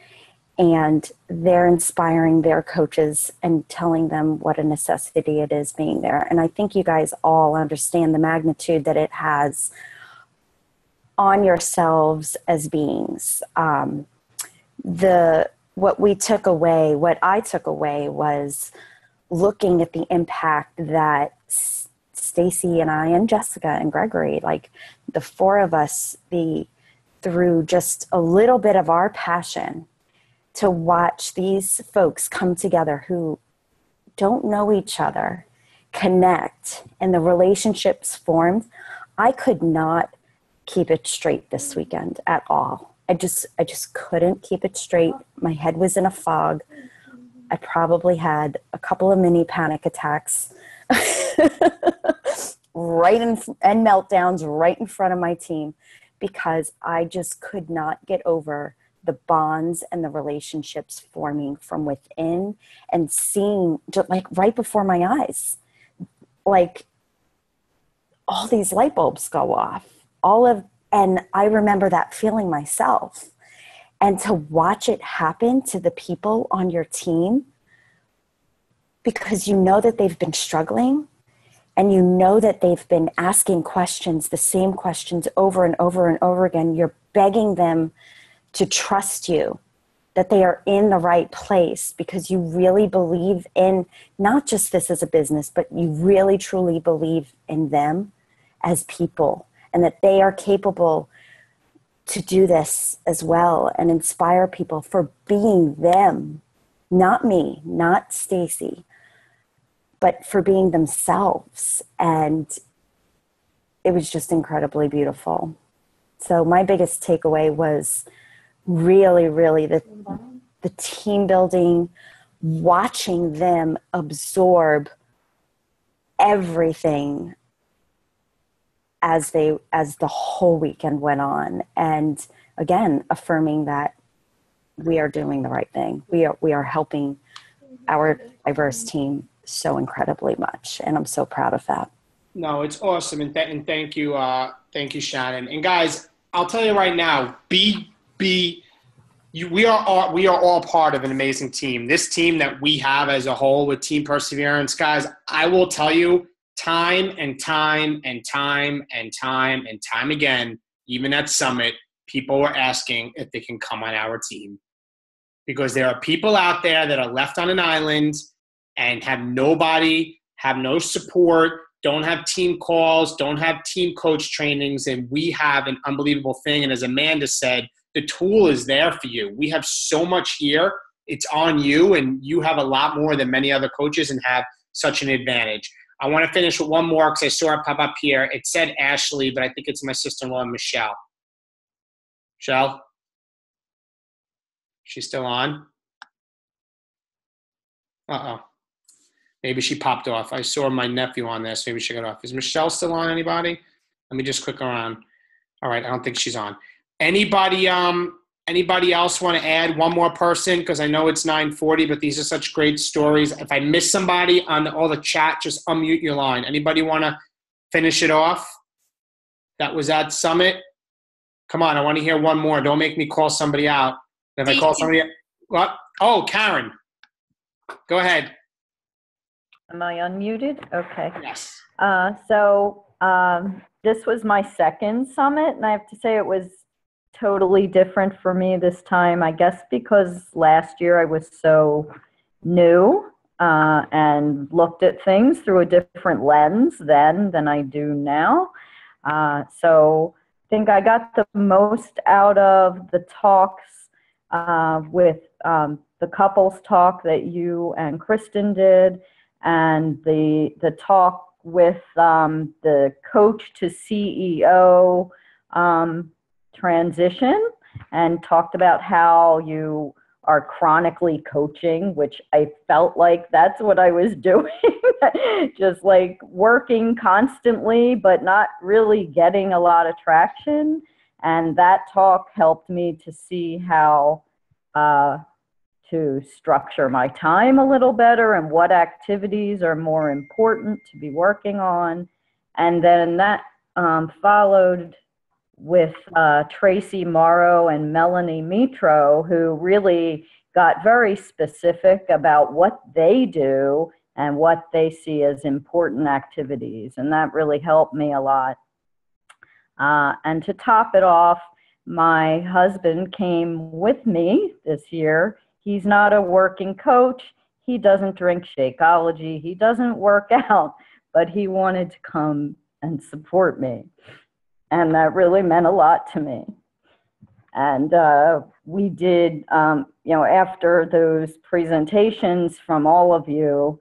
and they're inspiring their coaches and telling them what a necessity it is being there. And I think you guys all understand the magnitude that it has on yourselves as beings. What I took away was looking at the impact that Stacy and I and Jessica and Gregory, like the four of us, through just a little bit of our passion to watch these folks come together who don't know each other, connect, and the relationships formed. I could not keep it straight this weekend at all. I just couldn't keep it straight. My head was in a fog. I probably had a couple of mini panic attacks and meltdowns right in front of my team, because I just could not get over the bonds and the relationships forming from within, and seeing, just like right before my eyes, like all these light bulbs go off, and I remember that feeling myself. And to watch it happen to the people on your team, because you know that they've been struggling, and you know that they've been asking questions, the same questions over and over and over again. You're begging them to trust you, that they are in the right place because you really believe in not just this as a business, but you really truly believe in them as people and that they are capable to do this as well and inspire people for being them, not me, not Stacy, but for being themselves. And it was just incredibly beautiful. So my biggest takeaway was really the team building, watching them absorb everything as the whole weekend went on. And again, affirming that we are doing the right thing. We are helping our diverse team so incredibly much. And I'm so proud of that. No, it's awesome. And thank you, Shannon. And guys, I'll tell you right now, we are all part of an amazing team. This team that we have as a whole with Team Perseverance, guys, I will tell you time and time again, even at Summit, people were asking if they can come on our team. Because there are people out there that are left on an island and have nobody, have no support, don't have team calls, don't have team coach trainings, and we have an unbelievable thing. And as Amanda said, the tool is there for you. We have so much here. It's on you, and you have a lot more than many other coaches and have such an advantage. I want to finish with one more because I saw it pop up here. It said Ashley, but I think it's my sister-in-law, Michelle. Michelle? She's still on? Uh-oh. Maybe she popped off. I saw my nephew on this. Maybe she got off. Is Michelle still on, anybody? Let me just click around. All right, I don't think she's on. Anybody else want to add one more person? Because I know it's 9:40, but these are such great stories. If I miss somebody on all the chat, just unmute your line. Anybody want to finish it off? That was at Summit. Come on, I want to hear one more. Don't make me call somebody out. If I call somebody out, what? Oh, Karen. Go ahead. Am I unmuted? Okay. Yes. This was my second summit, and I have to say it was totally different for me this time. I guess because last year I was so new and looked at things through a different lens then than I do now. So I think I got the most out of the talks with the couples talk that you and Kristen did, and the talk with the coach to CEO transition, and talked about how you are chronically coaching, which I felt like that's what I was doing, just like working constantly, but not really getting a lot of traction. And that talk helped me to see how to structure my time a little better and what activities are more important to be working on. And then that followed with Tracy Morrow and Melanie Mitro, who really got very specific about what they do and what they see as important activities. And that really helped me a lot. And to top it off, my husband came with me this year. He's not a working coach. He doesn't drink Shakeology. He doesn't work out, but he wanted to come and support me. And that really meant a lot to me. And we did, after those presentations from all of you,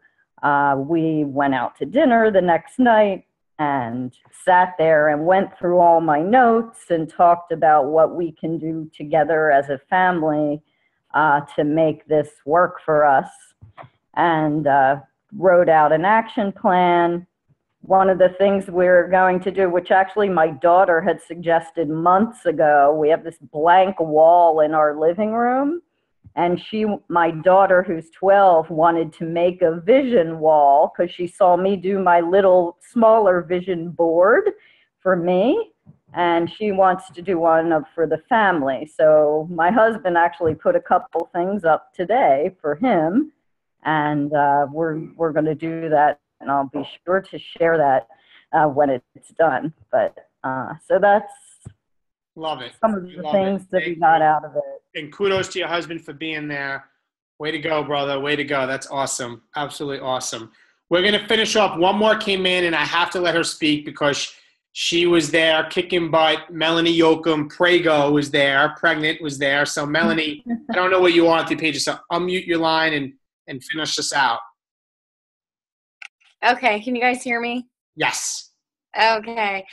we went out to dinner the next night and sat there and went through all my notes and talked about what we can do together as a family to make this work for us, and wrote out an action plan. One of the things we're going to do, which actually my daughter had suggested months ago, we have this blank wall in our living room, and my daughter, who's 12, wanted to make a vision wall because she saw me do my little smaller vision board for me, and she wants to do one for the family. So my husband actually put a couple things up today for him, and we're going to do that. And I'll be sure to share that when it's done. But so Love it. some of the Love things it. that we got out of it. And kudos to your husband for being there. Way to go, brother. Way to go. That's awesome. Absolutely awesome. We're going to finish up. One more came in, and I have to let her speak because she was there kicking butt. Melanie Yoakum Prego was there. Pregnant was there. So, Melanie, I don't know what you want to pages. So unmute your line and finish this out. Okay. Can you guys hear me? Yes. Okay.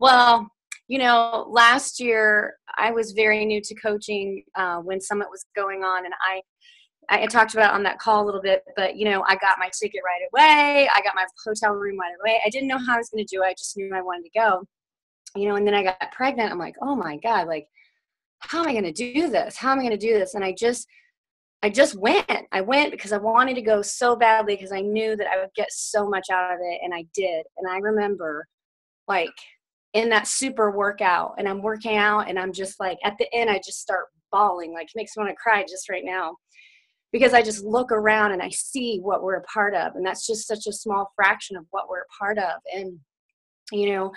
Well, you know, last year I was very new to coaching when Summit was going on, and I talked about it on that call a little bit, but, you know, I got my ticket right away. I got my hotel room right away. I didn't know how I was going to do it. I just knew I wanted to go, you know, and then I got pregnant. I'm like, oh my God, like, how am I going to do this? How am I going to do this? And I just went. I went because I wanted to go so badly because I knew that I would get so much out of it, and I did. And I remember, like, in that super workout, and I'm working out, and I'm just like, at the end, I just start bawling. Like, it makes me want to cry just right now because I just look around and I see what we're a part of, and that's just such a small fraction of what we're a part of. And, you know,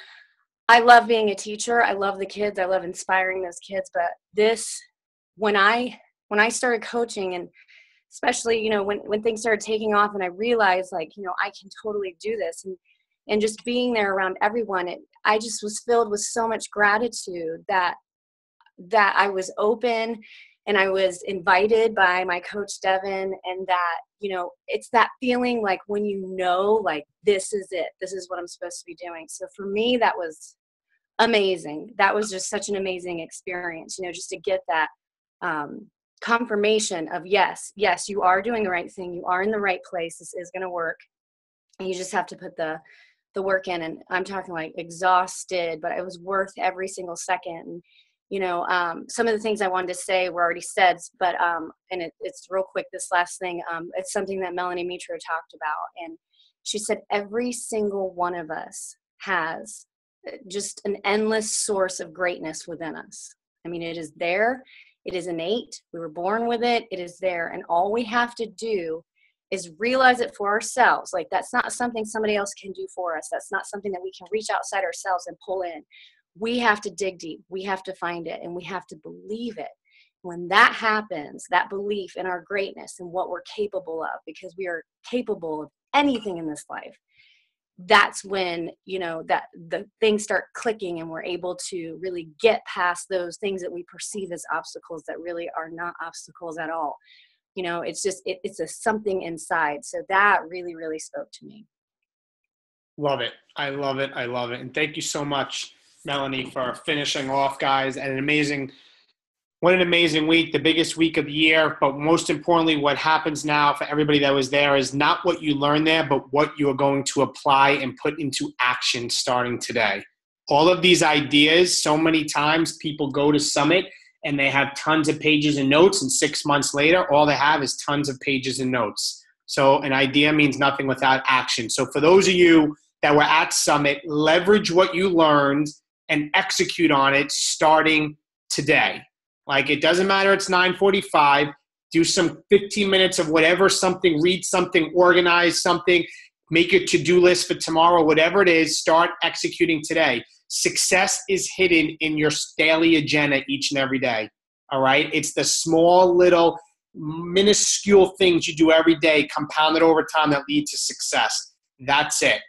I love being a teacher. I love the kids. I love inspiring those kids. But this, when I started coaching, and especially, you know, when things started taking off and I realized, like, you know, I can totally do this, and just being there around everyone, I just was filled with so much gratitude that I was open and I was invited by my coach Devin, and that, you know, it's that feeling like when you know, like, this is it, this is what I'm supposed to be doing. So for me, that was amazing. That was just such an amazing experience, you know, just to get that confirmation of yes, you are doing the right thing. You are in the right place. This is going to work. And you just have to put the work in. And I'm talking like exhausted, but it was worth every single second. And, you know, some of the things I wanted to say were already said, but, and it's real quick, this last thing, it's something that Melanie Mitro talked about. And she said, every single one of us has just an endless source of greatness within us. I mean, it is there. It is innate. We were born with it. It is there. And all we have to do is realize it for ourselves. Like, that's not something somebody else can do for us. That's not something that we can reach outside ourselves and pull in. We have to dig deep. We have to find it, and we have to believe it. When that happens, that belief in our greatness and what we're capable of, because we are capable of anything in this life, that's when, you know, that the things start clicking, and we're able to really get past those things that we perceive as obstacles that really are not obstacles at all. You know, it's just, it's a something inside. So that really, really spoke to me. Love it. I love it. I love it. And thank you so much, Melanie, for finishing off, guys. And what an amazing week, the biggest week of the year. But most importantly, what happens now for everybody that was there is not what you learned there, but what you are going to apply and put into action starting today. All of these ideas, so many times people go to Summit and they have tons of pages and notes, and 6 months later, all they have is tons of pages and notes. So an idea means nothing without action. So for those of you that were at Summit, leverage what you learned and execute on it starting today. Like, it doesn't matter, it's 9:45. Do some 15 minutes of whatever, something, read something, organize something, make a to-do list for tomorrow, whatever it is, start executing today. Success is hidden in your daily agenda each and every day, all right? It's the small, little, minuscule things you do every day compounded over time that lead to success. That's it.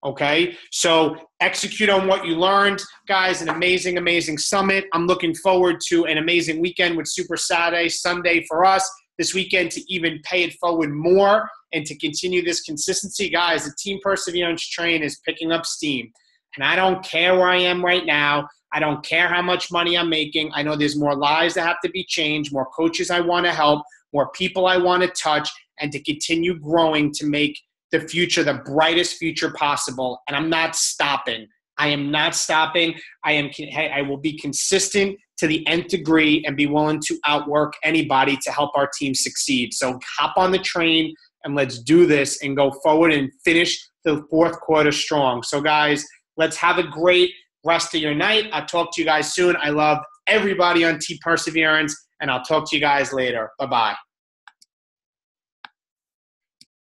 Okay, so execute on what you learned. Guys, an amazing, amazing summit. I'm looking forward to an amazing weekend with Super Saturday, Sunday for us this weekend to even pay it forward more and to continue this consistency. Guys, the Team Perseverance train is picking up steam. And I don't care where I am right now. I don't care how much money I'm making. I know there's more lives that have to be changed, more coaches I want to help, more people I want to touch, and to continue growing to make the future the brightest future possible. And I'm not stopping. I am not stopping. I will be consistent to the nth degree and be willing to outwork anybody to help our team succeed. So hop on the train and let's do this and go forward and finish the fourth quarter strong. So guys, let's have a great rest of your night. I'll talk to you guys soon. I love everybody on Team Perseverance, and I'll talk to you guys later. Bye-bye.